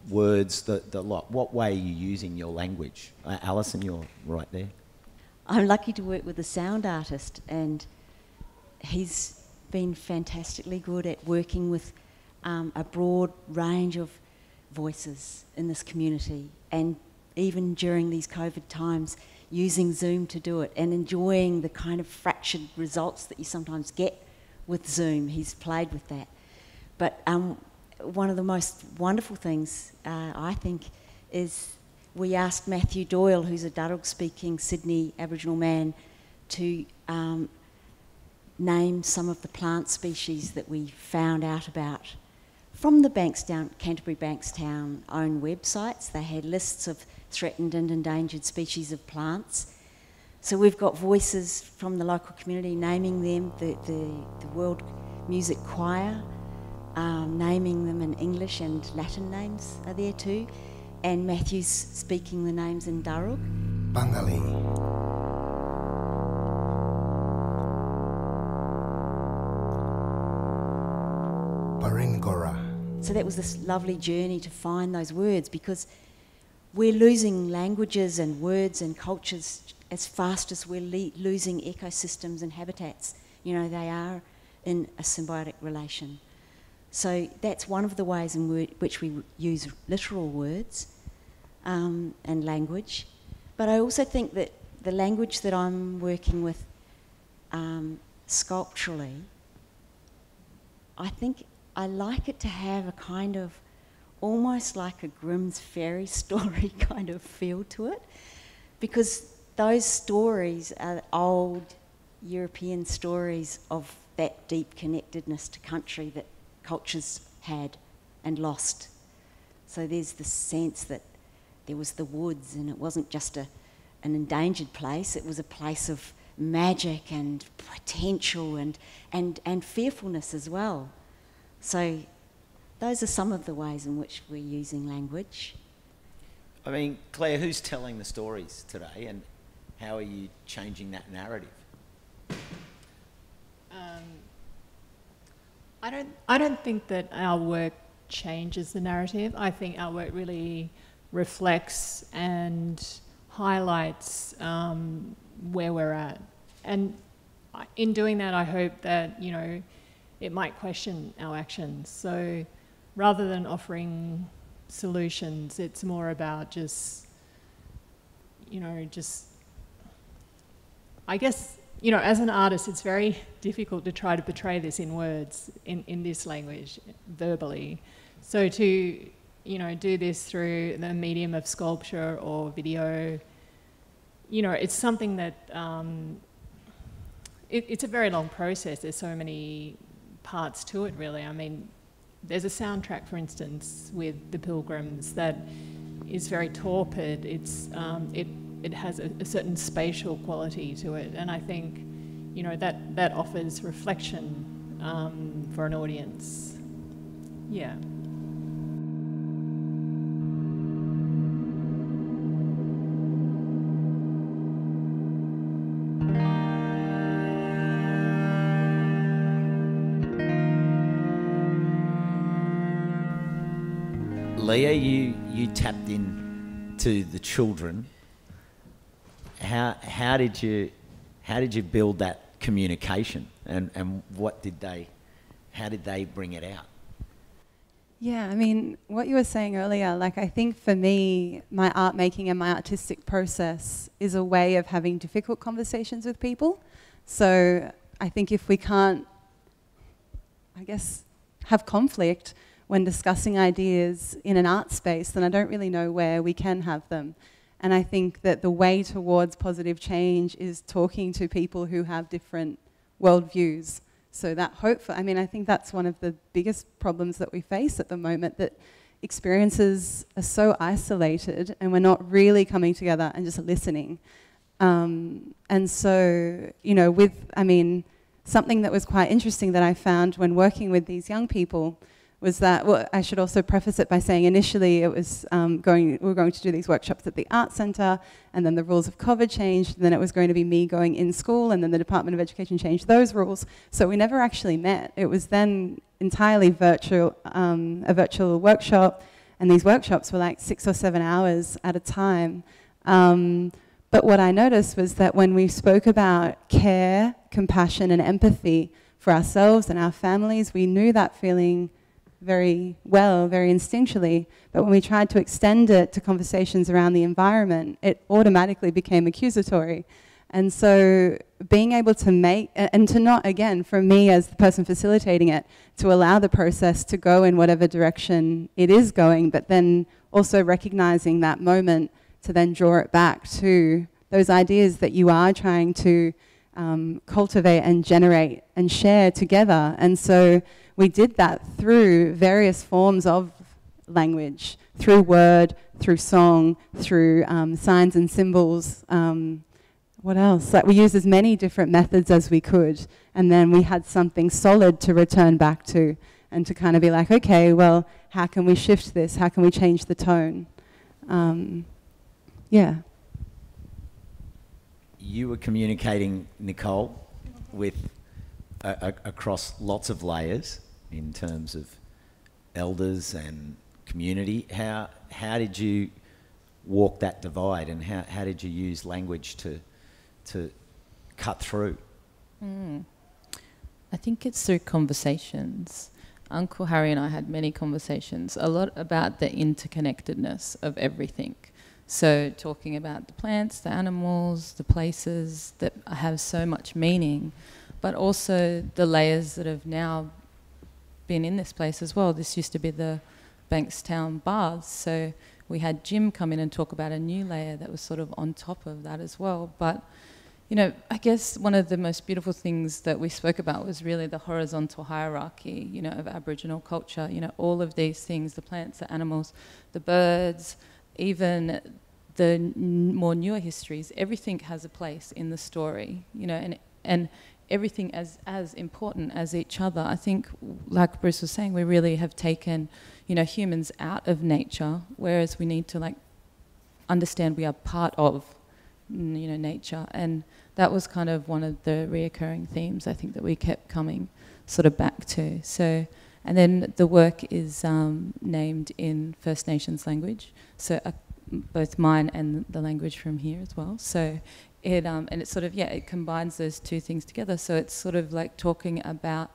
words, the lot. What way are you using your language? Alison, you're right there. I'm lucky to work with a sound artist, and he's been fantastically good at working with a broad range of voices in this community, and even during these COVID times, using Zoom to do it and enjoying the kind of fractured results that you sometimes get with Zoom. He's played with that. But one of the most wonderful things, I think, is we asked Matthew Doyle, who's a Darug-speaking Sydney Aboriginal man, to name some of the plant species that we found out about from the Canterbury Bankstown own websites. They had lists of threatened and endangered species of plants. So we've got voices from the local community naming them, the World Music Choir naming them in English, and Latin names are there too. And Matthew's speaking the names in Darug. Bangali. Baringora. So that was this lovely journey to find those words, because we're losing languages and words and cultures as fast as we're losing ecosystems and habitats. You know, they are in a symbiotic relation. So that's one of the ways in which we use literal words and language. But I also think that the language that I'm working with sculpturally, I think I like it to have a kind of almost like a Grimm's fairy story kind of feel to it, because those stories are old European stories of that deep connectedness to country that cultures had and lost. So there's the sense that there was the woods, and it wasn't just an endangered place, it was a place of magic and potential and fearfulness as well. So those are some of the ways in which we're using language. I mean, Claire, who's telling the stories today? how are you changing that narrative? I don't think that our work changes the narrative. I think our work really reflects and highlights where we're at. And in doing that, I hope that, you know, it might question our actions. So rather than offering solutions, it's more about just, you know, I guess, you know, as an artist, it's very difficult to try to portray this in words, in this language, verbally. So to, you know, do this through the medium of sculpture or video, you know, it's something that, it's a very long process. There's so many parts to it, really. I mean, there's a soundtrack, for instance, with the Pilgrims that is very torpid. It's, it has a certain spatial quality to it, and I think, you know, that offers reflection for an audience. Yeah. Leah, you tapped in to the children. How did you build that communication, and how did they bring it out? Yeah, I mean, what you were saying earlier, like, I think for me, my art making and my artistic process is a way of having difficult conversations with people. So I think if we can't, I guess, have conflict when discussing ideas in an art space, then I don't really know where we can have them. And I think that the way towards positive change is talking to people who have different worldviews. So that I mean, I think that's one of the biggest problems that we face at the moment, that experiences are so isolated and we're not really coming together and just listening. And so, you know, something that was quite interesting that I found when working with these young people was that, well, I should also preface it by saying initially it was we were going to do these workshops at the Art Centre, and then the rules of COVID changed, then it was going to be me going in school, and then the Department of Education changed those rules. So we never actually met. It was then entirely virtual, a virtual workshop, and these workshops were like 6 or 7 hours at a time. But what I noticed was that when we spoke about care, compassion, and empathy for ourselves and our families, we knew that feeling very well, very instinctually, but when we tried to extend it to conversations around the environment, it automatically became accusatory. And so being able to make, and to not, again, for me as the person facilitating it, to allow the process to go in whatever direction it is going, but then also recognizing that moment to then draw it back to those ideas that you are trying to cultivate and generate and share together. And so we did that through various forms of language, through word, through song, through signs and symbols. What else? Like, we used as many different methods as we could, and then we had something solid to return back to, and to kind of be like, okay, well, how can we shift this? How can we change the tone? Yeah. You were communicating, Nicole, with across lots of layers in terms of elders and community. How did you walk that divide, and how did you use language to cut through? I think it's through conversations. Uncle Harry and I had many conversations, a lot about the interconnectedness of everything. So talking about the plants, the animals, the places that have so much meaning, but also the layers that have now been in this place as well. This used to be the Bankstown baths, so we had Jim come in and talk about a new layer that was sort of on top of that as well. But, you know, I guess one of the most beautiful things that we spoke about was really the horizontal hierarchy, you know, of Aboriginal culture. You know, all of these things, the plants, the animals, the birds, even the more newer histories, everything has a place in the story, you know, and everything as important as each other. I think, like Bruce was saying, we really have taken, you know, humans out of nature, whereas we need to, like, understand we are part of nature. And that was kind of one of the reoccurring themes I think that we kept coming sort of back to. So, and then the work is named in First Nations language, so both mine and the language from here as well. So it and it sort of, it combines those two things together. So it's sort of like talking about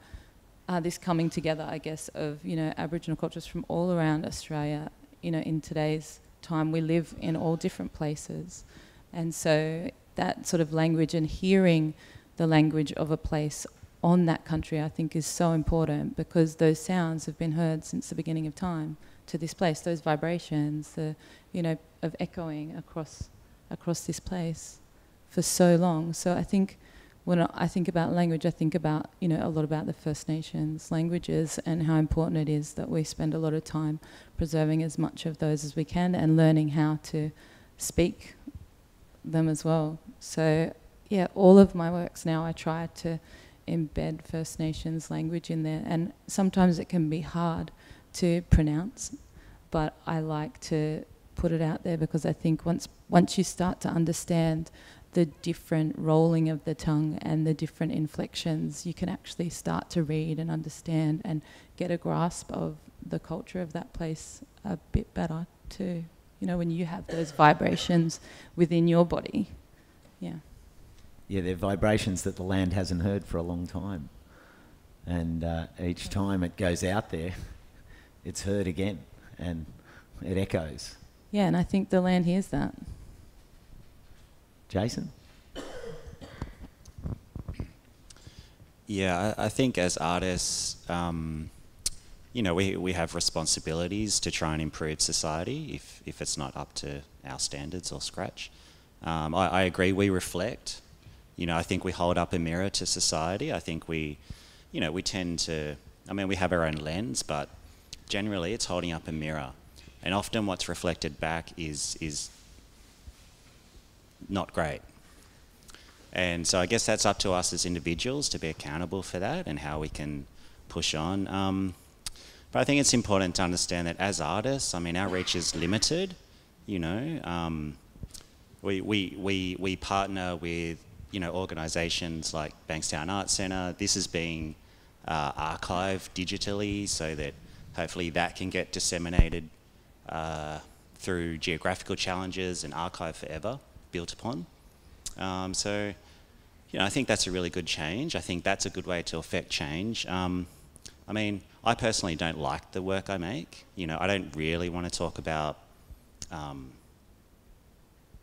this coming together, I guess, of Aboriginal cultures from all around Australia. In today's time, we live in all different places, and so that sort of language and hearing the language of a place on that country, I think, is so important, because those sounds have been heard since the beginning of time to this place. Those vibrations, of echoing across this place for so long. So I think when I think about language, I think about a lot about the First Nations languages and how important it is that we spend a lot of time preserving as much of those as we can and learning how to speak them as well. So all of my works now, I try to embed First Nations language in there, and sometimes it can be hard to pronounce, but I like to put it out there, because I think once you start to understand the different rolling of the tongue and the different inflections, you can actually start to read and understand and get a grasp of the culture of that place a bit better too. When you have those vibrations within your body. Yeah, they're vibrations that the land hasn't heard for a long time. And each time it goes out there, it's heard again, and it echoes. Yeah, and I think the land hears that. Jason? Yeah, I think as artists, we have responsibilities to try and improve society if it's not up to our standards or scratch. I agree, we reflect. I think we hold up a mirror to society. I think we tend to, we have our own lens, but generally it's holding up a mirror. And often what's reflected back is not great. And so I guess that's up to us as individuals to be accountable for that and how we can push on. But I think it's important to understand that as artists, our reach is limited. We partner with organisations like Bankstown Art Centre. This is being archived digitally so that hopefully that can get disseminated through geographical challenges and archive forever, built upon. So, I think that's a really good change. I think that's a good way to affect change. I personally don't like the work I make. I don't really want to talk about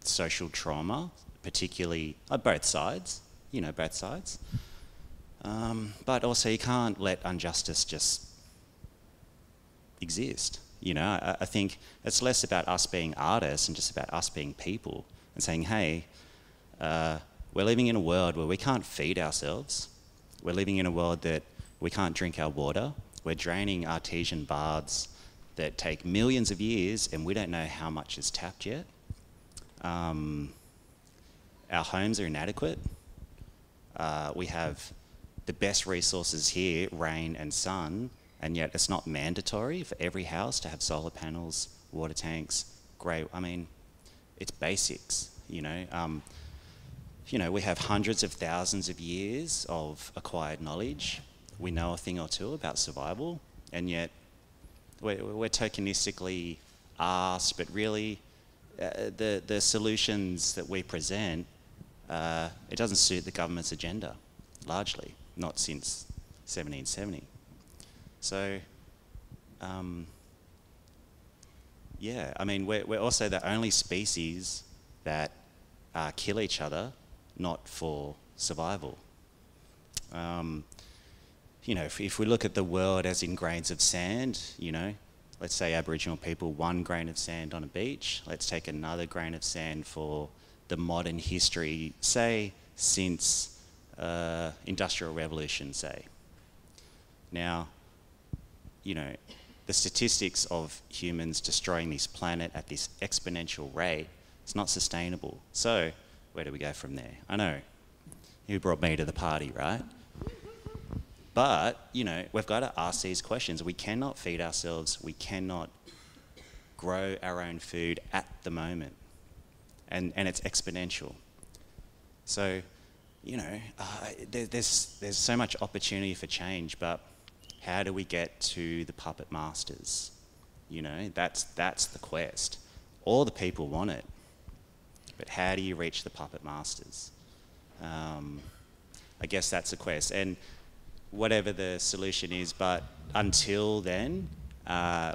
social trauma, particularly both sides, both sides. But also you can't let injustice just exist. I think it's less about us being artists and just about us being people and saying, hey, we're living in a world where we can't feed ourselves. We're living in a world that we can't drink our water. We're draining artesian baths that take millions of years and we don't know how much is tapped yet. Our homes are inadequate. We have the best resources here, rain and sun, and yet it's not mandatory for every house to have solar panels, water tanks, it's basics, we have hundreds of thousands of years of acquired knowledge. We know a thing or two about survival, and yet we're tokenistically asked, but really the solutions that we present, it doesn't suit the government's agenda, largely, not since 1770. So, we're also the only species that kill each other, not for survival. If we look at the world as in grains of sand, let's say Aboriginal people, 1 grain of sand on a beach. Let's take another grain of sand for the modern history, say, since Industrial Revolution, say. Now, the statistics of humans destroying this planet at this exponential rate, it's not sustainable. So, where do we go from there? I know, you brought me to the party, right? But, we've got to ask these questions. We cannot feed ourselves. We cannot grow our own food at the moment. and it's exponential. So, you know, there's so much opportunity for change, but how do we get to the puppet masters? You know, that's the quest. All the people want it, but how do you reach the puppet masters? I guess that's the quest, and whatever the solution is, but until then,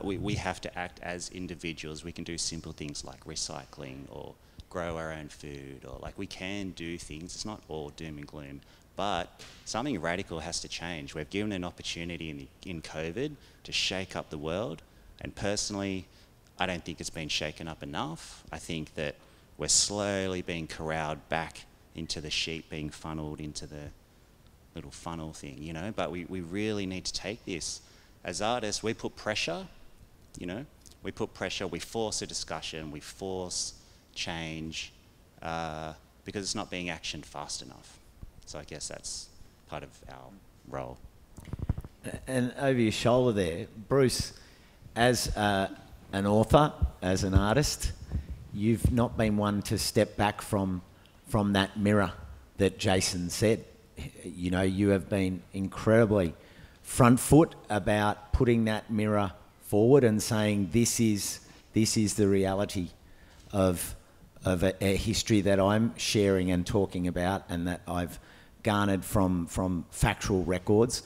we have to act as individuals. We can do simple things like recycling or grow our own food, or like we can do things. It's not all doom and gloom, but something radical has to change. We've given an opportunity in COVID to shake up the world, and personally, I don't think it's been shaken up enough. I think that we're slowly being corralled back into the sheep being funneled into the little funnel thing, you know, but we really need to take this. As artists, we put pressure, you know, we put pressure, we force a discussion, we force change, because it's not being actioned fast enough. So I guess that's part of our role. And over your shoulder there, Bruce, as an author, as an artist, you've not been one to step back from that mirror that Jason said. You know, you have been incredibly front foot about putting that mirror forward and saying this is the reality of a history that I'm sharing and talking about, and that I've garnered from factual records.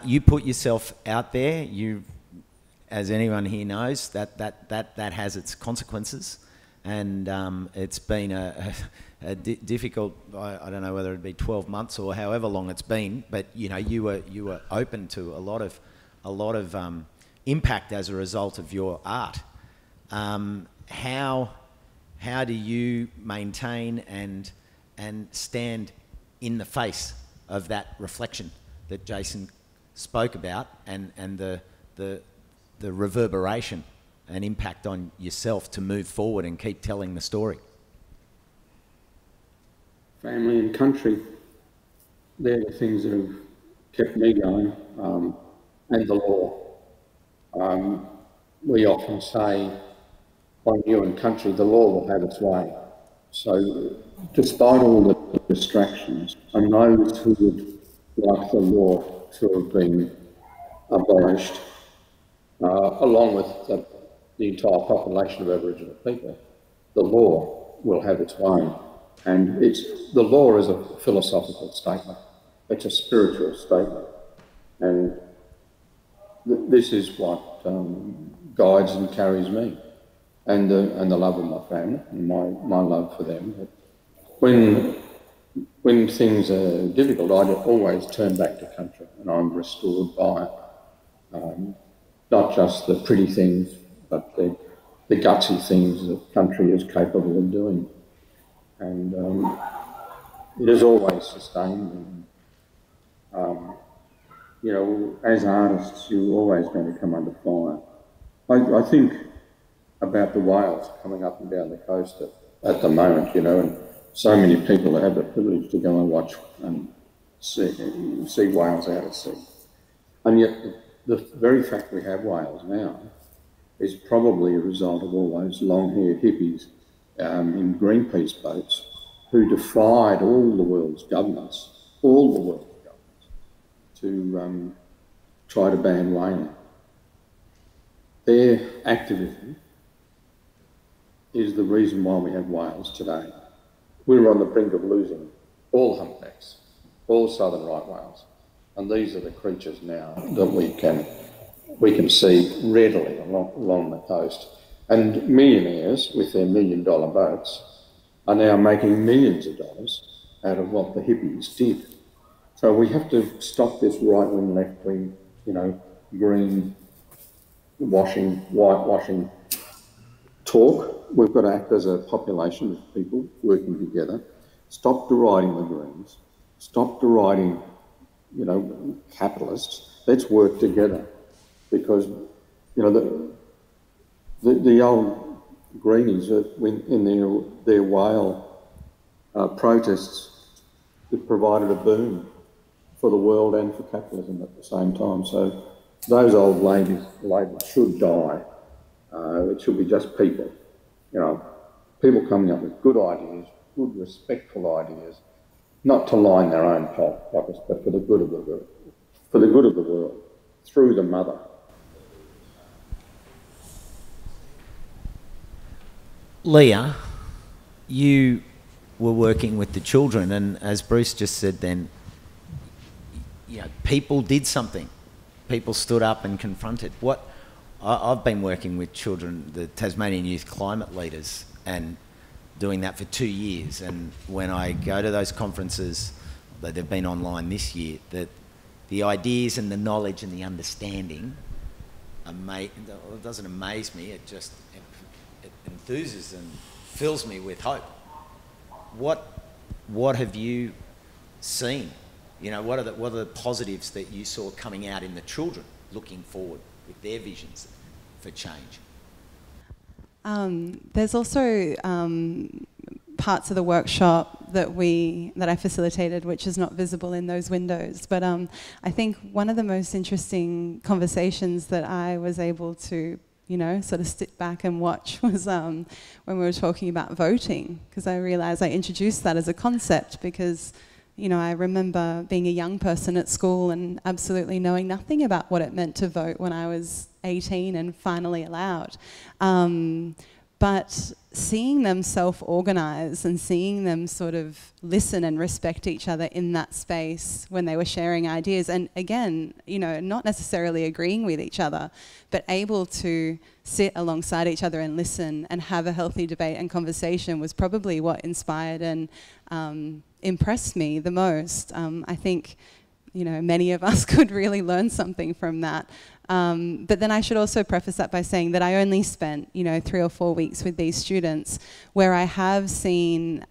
You put yourself out there. You, as anyone here knows, that has its consequences, and it's been a difficult. I don't know whether it'd be 12 months or however long it's been, but you know, you were open to a lot of impact as a result of your art. How do you maintain and stand in the face of that reflection that Jason spoke about, and the reverberation and impact on yourself to move forward and keep telling the story? Family and country, they're the things that have kept me going, and the law. We often say, on you and country, the law will have its way. So despite all the distractions, and those who would like the law to have been abolished, along with the entire population of Aboriginal people, the law will have its way. And the law is a philosophical statement. It's a spiritual statement. And this is what guides and carries me, and the love of my family and my love for them. But when things are difficult, I always turn back to country, and I'm restored by not just the pretty things, but the gutsy things that country is capable of doing. And it is always sustained. And, you know, as artists, you're always going to come under fire. I think about the whales coming up and down the coast at the moment, you know, and so many people that have the privilege to go and watch and see whales out at sea. And yet the very fact we have whales now is probably a result of all those long-haired hippies in Greenpeace boats who defied all the world's governments, to try to ban whaling. Their activism is the reason why we have whales today. We were on the brink of losing all humpbacks, all southern right whales, and these are the creatures now that we can see readily along the coast. And millionaires with their $1 million boats are now making millions of dollars out of what the hippies did. So we have to stop this right wing, left wing, you know, green washing, whitewashing talk. We've got to act as a population of people working together. Stop deriding the Greens. Stop deriding, you know, capitalists. Let's work together, because, you know, the old Greenies in their whale protests, it provided a boom for the world and for capitalism at the same time. So those old labels should die. It should be just people, you know, People coming up with good ideas, good respectful ideas, not to line their own pockets, but for the good of the world, through the mother. Leah, you were working with the children, and as Bruce just said then, you know, people did something. People stood up and confronted. I've been working with children, the Tasmanian Youth Climate Leaders, and doing that for 2 years. And when I go to those conferences, that they've been online this year, that the ideas and the knowledge and the understanding, it doesn't amaze me, it enthuses and fills me with hope. What have you seen? You know, what are the positives that you saw coming out in the children looking forward with their visions for change? There's also parts of the workshop that I facilitated, which is not visible in those windows. But I think one of the most interesting conversations that I was able to, you know, sort of sit back and watch was when we were talking about voting, because I realised I introduced that as a concept because, you know, I remember being a young person at school and absolutely knowing nothing about what it meant to vote when I was 18 and finally allowed. But seeing them self-organise and seeing them sort of listen and respect each other in that space when they were sharing ideas, and again, you know, not necessarily agreeing with each other, but able to sit alongside each other and listen and have a healthy debate and conversation was probably what inspired and impressed me the most. I think, you know, many of us could really learn something from that. But then I should also preface that by saying that I only spent, you know, 3 or 4 weeks with these students, where I have seen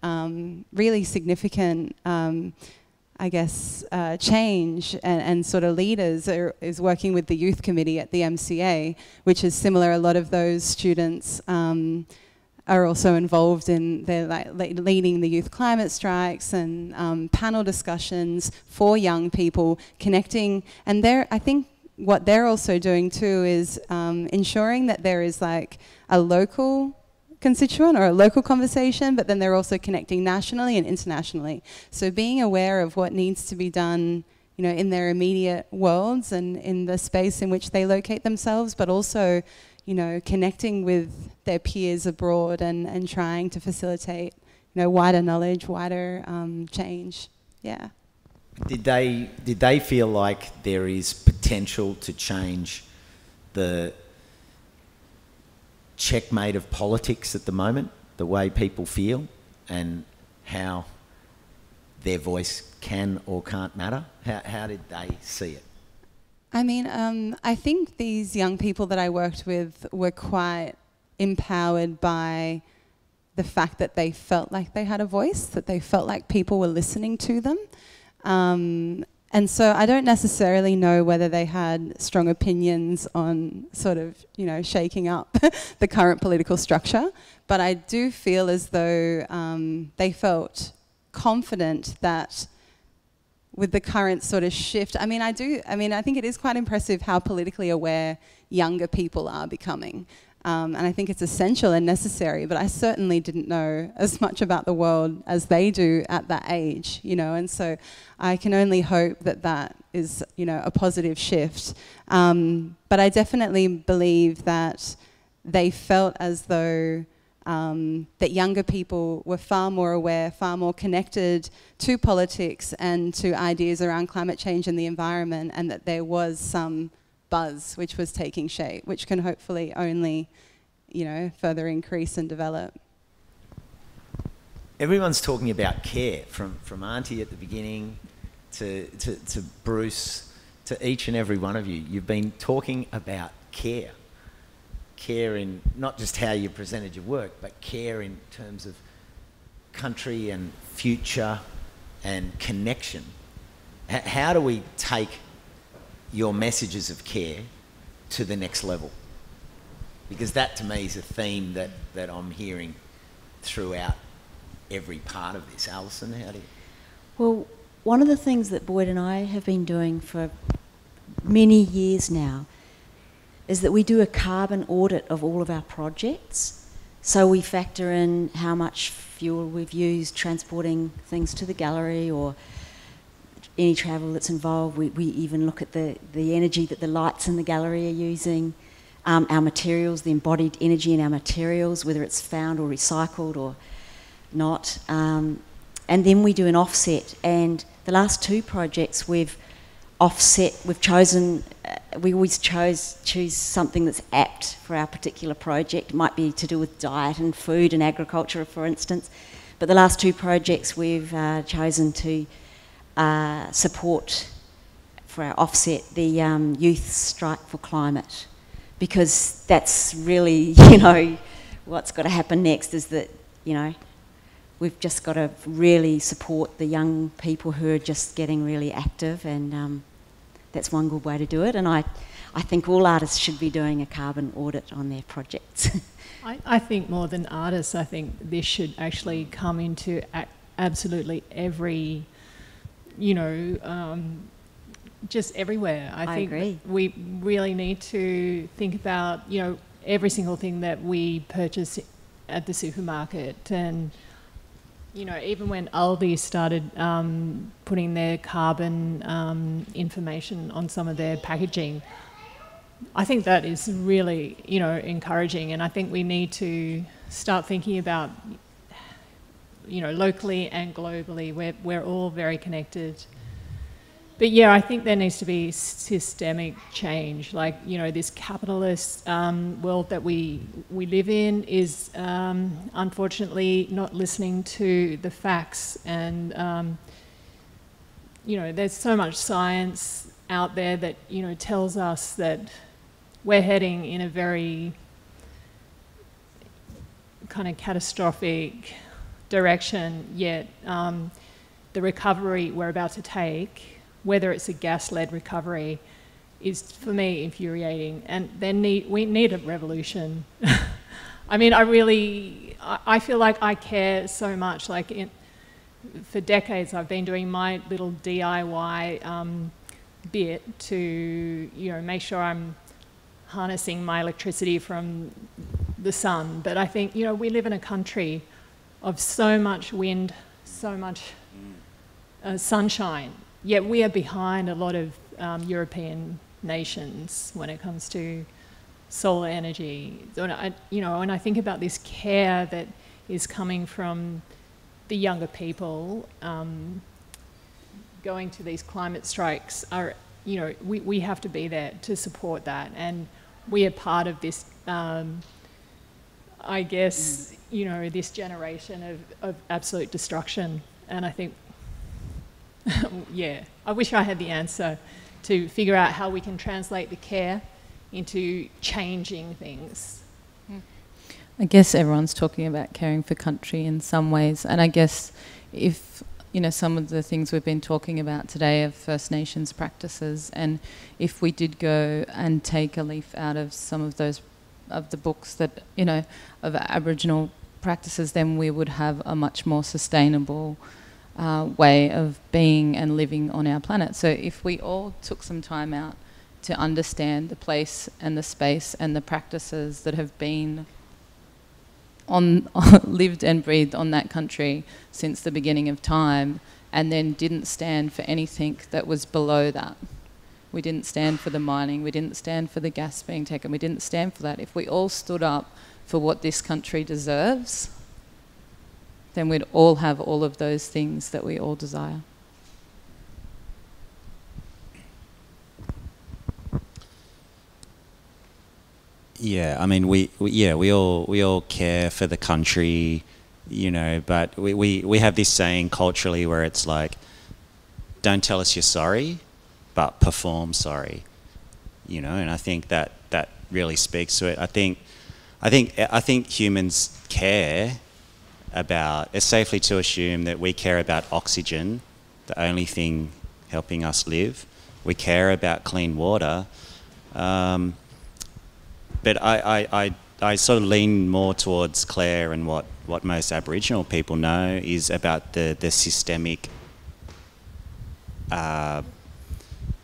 really significant, I guess, change and sort of leaders is working with the youth committee at the MCA, which is similar. A lot of those students are also involved in leading the youth climate strikes and panel discussions for young people, connecting. And I think what they're also doing too is ensuring that there is like a local constituent or a local conversation, but then they're also connecting nationally and internationally. So being aware of what needs to be done, you know, in their immediate worlds and in the space in which they locate themselves, but also, you know, connecting with their peers abroad and trying to facilitate, you know, wider knowledge, wider change. Yeah. Did they feel like there is potential to change the checkmate of politics at the moment, the way people feel and how their voice can or can't matter? How did they see it? I mean, I think these young people that I worked with were quite empowered by the fact that they felt like they had a voice, that they felt like people were listening to them. And so I don't necessarily know whether they had strong opinions on sort of, you know, shaking up the current political structure, but I do feel as though they felt confident that with the current sort of shift, I think it is quite impressive how politically aware younger people are becoming. And I think it's essential and necessary, but I certainly didn't know as much about the world as they do at that age, you know, and so I can only hope that that is, you know, a positive shift. But I definitely believe that they felt as though that younger people were far more aware, far more connected to politics and to ideas around climate change and the environment, and that there was some buzz which was taking shape, which can hopefully only, you know, further increase and develop. Everyone's talking about care, from Auntie at the beginning to Bruce, to each and every one of you. You've been talking about care. Care in not just how you presented your work, but care in terms of country and future and connection. How do we take your messages of care to the next level? Because that to me is a theme that I'm hearing throughout every part of this. Alison, how do you? Well, one of the things that Boyd and I have been doing for many years now is that we do a carbon audit of all of our projects. So we factor in how much fuel we've used transporting things to the gallery, or any travel that's involved. We even look at the energy that the lights in the gallery are using, our materials, the embodied energy in our materials, whether it's found or recycled or not. And then we do an offset. And the last two projects we've offset, we've chosen, we always choose something that's apt for our particular project. It might be to do with diet and food and agriculture, for instance. But the last two projects we've chosen to support for our offset the Youth Strike for Climate, because that's really, you know, what's got to happen next is that, you know, we've just got to really support the young people who are just getting really active, and that's one good way to do it. And I think all artists should be doing a carbon audit on their projects. I think more than artists, I think this should actually come into absolutely every, you know, just everywhere. I think agree. We really need to think about, you know, every single thing that we purchase at the supermarket. And, you know, even when Aldi started putting their carbon information on some of their packaging, I think that is really, you know, encouraging. And I think we need to start thinking about, you know, locally and globally. We're all very connected. But yeah, I think there needs to be systemic change. Like, you know, this capitalist world that we live in is unfortunately not listening to the facts. And, you know, there's so much science out there that, you know, tells us that we're heading in a very kind of catastrophic direction, yet the recovery we're about to take, whether it's a gas-led recovery, is for me infuriating. And we need a revolution. I mean, I feel like I care so much. Like for decades, I've been doing my little DIY bit to, you know, make sure I'm harnessing my electricity from the sun. But I think, you know, we live in a country of so much wind, so much sunshine, yet we are behind a lot of European nations when it comes to solar energy. You know, when I think about this care that is coming from the younger people, going to these climate strikes are, you know, we have to be there to support that. And we are part of this, I guess, you know, this generation of absolute destruction. And I think, yeah, I wish I had the answer to figure out how we can translate the care into changing things. I guess everyone's talking about caring for country in some ways, and I guess if, you know, some of the things we've been talking about today are First Nations practices, and if we did go and take a leaf out of some of those, of the books that, you know, of Aboriginal practices, then we would have a much more sustainable way of being and living on our planet. So if we all took some time out to understand the place and the space and the practices that have been lived and breathed on that country since the beginning of time, and then didn't stand for anything that was below that. We didn't stand for the mining, we didn't stand for the gas being taken, we didn't stand for that. If we all stood up for what this country deserves, then we'd all have all of those things that we all desire. Yeah, I mean, we all care for the country, you know, but we have this saying culturally where it's like, don't tell us you're sorry, but perform sorry, you know. And I think that really speaks to it. I think humans care about, it's safely to assume that we care about oxygen, the only thing helping us live. We care about clean water. But I sort of lean more towards Claire, and what most Aboriginal people know is about the systemic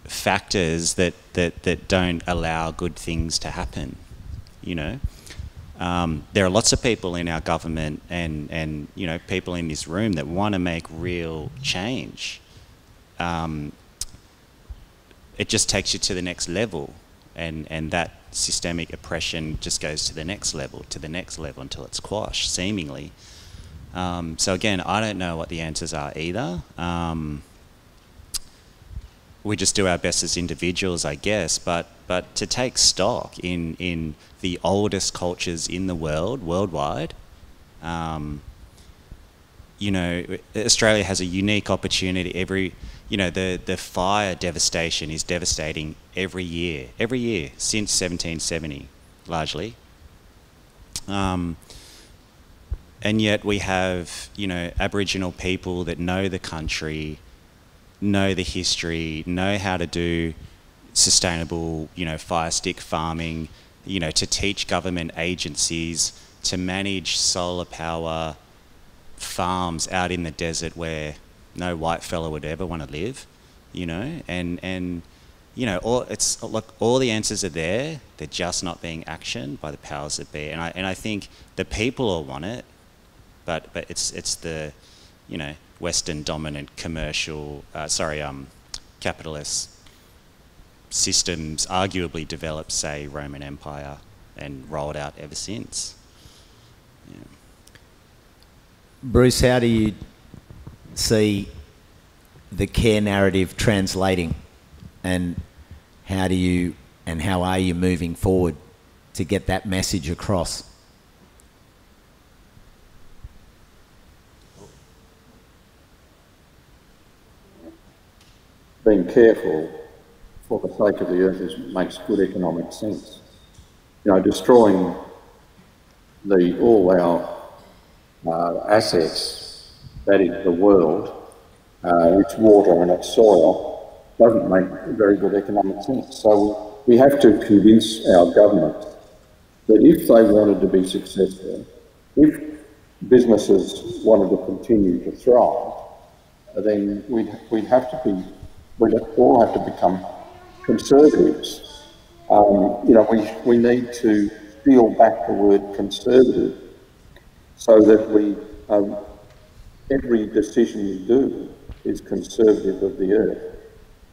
factors that don't allow good things to happen, you know. There are lots of people in our government and you know, people in this room that want to make real change. It just takes you to the next level, and that systemic oppression just goes to the next level, until it's quashed, seemingly. So again, I don't know what the answers are either. We just do our best as individuals, I guess, but to take stock in the oldest cultures in the world, worldwide, you know, Australia has a unique opportunity. The fire devastation is devastating every year since 1770, largely. And yet we have, you know, Aboriginal people that know the country, know the history, know how to do sustainable, you know, fire stick farming, you know, to teach government agencies to manage solar power farms out in the desert where no white fella would ever want to live, you know, and you know, all the answers are there. They're just not being actioned by the powers that be, and I think the people all want it, but it's the, you know, Western dominant commercial, capitalist systems arguably developed, say, Roman Empire, and rolled out ever since. Yeah. Bruce, how do you see the care narrative translating, and how are you moving forward to get that message across? Being careful for the sake of the earth makes good economic sense. You know, destroying all our assets, that is the world, its water and its soil, doesn't make very good economic sense. So we have to convince our government that if they wanted to be successful, if businesses wanted to continue to thrive, then we'd all have to become conservatives. You know, we need to steal back the word conservative so that every decision we do is conservative of the earth.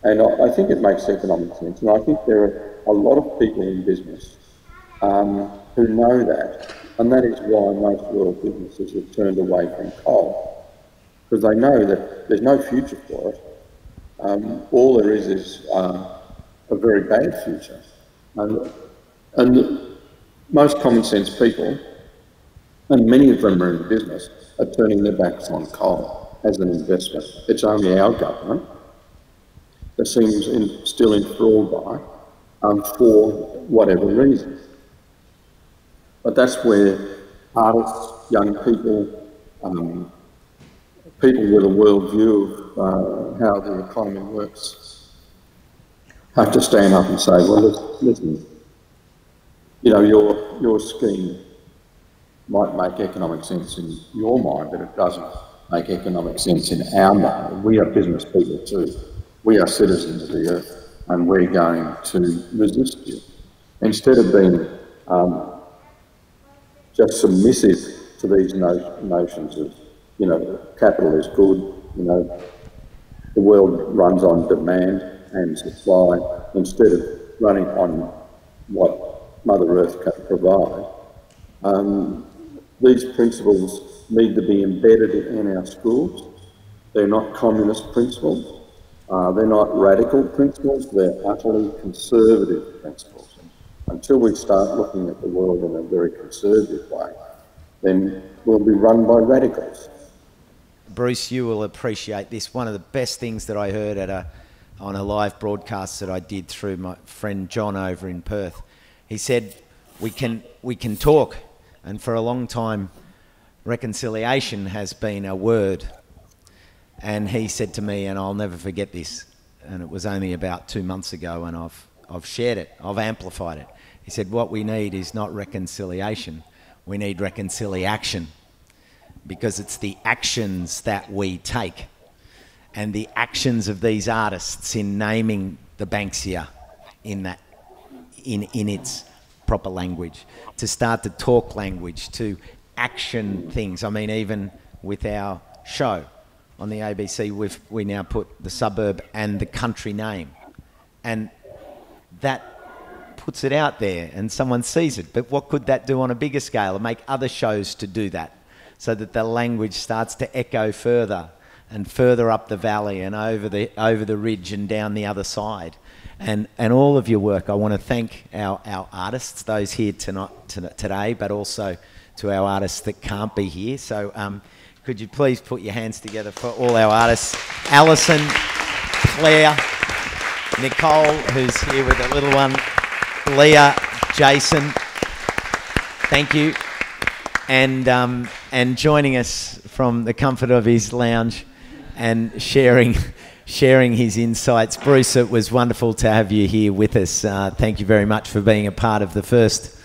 And I think it makes economic sense. And I think there are a lot of people in business who know that. And that is why most world businesses have turned away from coal, because they know that there's no future for it. All there is a very bad future. And most common sense people, and many of them are in business, are turning their backs on coal as an investment. It's only our government that seems still enthralled by for whatever reason. But that's where artists, young people, people with a worldview of how the economy works, have to stand up and say, well, listen, you know, your scheme might make economic sense in your mind, but it doesn't make economic sense in our mind. We are business people too. We are citizens of the earth, and we're going to resist you. Instead of being just submissive to these notions of, you know, capital is good, you know, the world runs on demand and supply instead of running on what Mother Earth can provide. These principles need to be embedded in our schools. They're not communist principles. They're not radical principles. They're utterly conservative principles. Until we start looking at the world in a very conservative way, then we'll be run by radicals. Bruce, you will appreciate this. One of the best things that I heard on a live broadcast that I did through my friend John over in Perth, he said, we can talk, and for a long time reconciliation has been a word. And he said to me, and I'll never forget this, and it was only about 2 months ago, and I've shared it, I've amplified it. He said, what we need is not reconciliation, we need reconciliation, because it's the actions that we take, and the actions of these artists in naming the Banksia in its proper language, to start to talk language, to action things. I mean, even with our show on the ABC, we now put the suburb and the country name, and that puts it out there and someone sees it. But what could that do on a bigger scale, and make other shows to do that, so that the language starts to echo further and further up the valley and over the ridge and down the other side. And all of your work, I want to thank our artists, those here today, but also to our artists that can't be here. So could you please put your hands together for all our artists? Alison, Claire, Nicole, who's here with the little one, Leah, Jason, thank you. And joining us from the comfort of his lounge and sharing his insights. Bruce, it was wonderful to have you here with us. Thank you very much for being a part of the first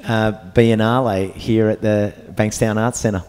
Biennale here at the Bankstown Arts Centre.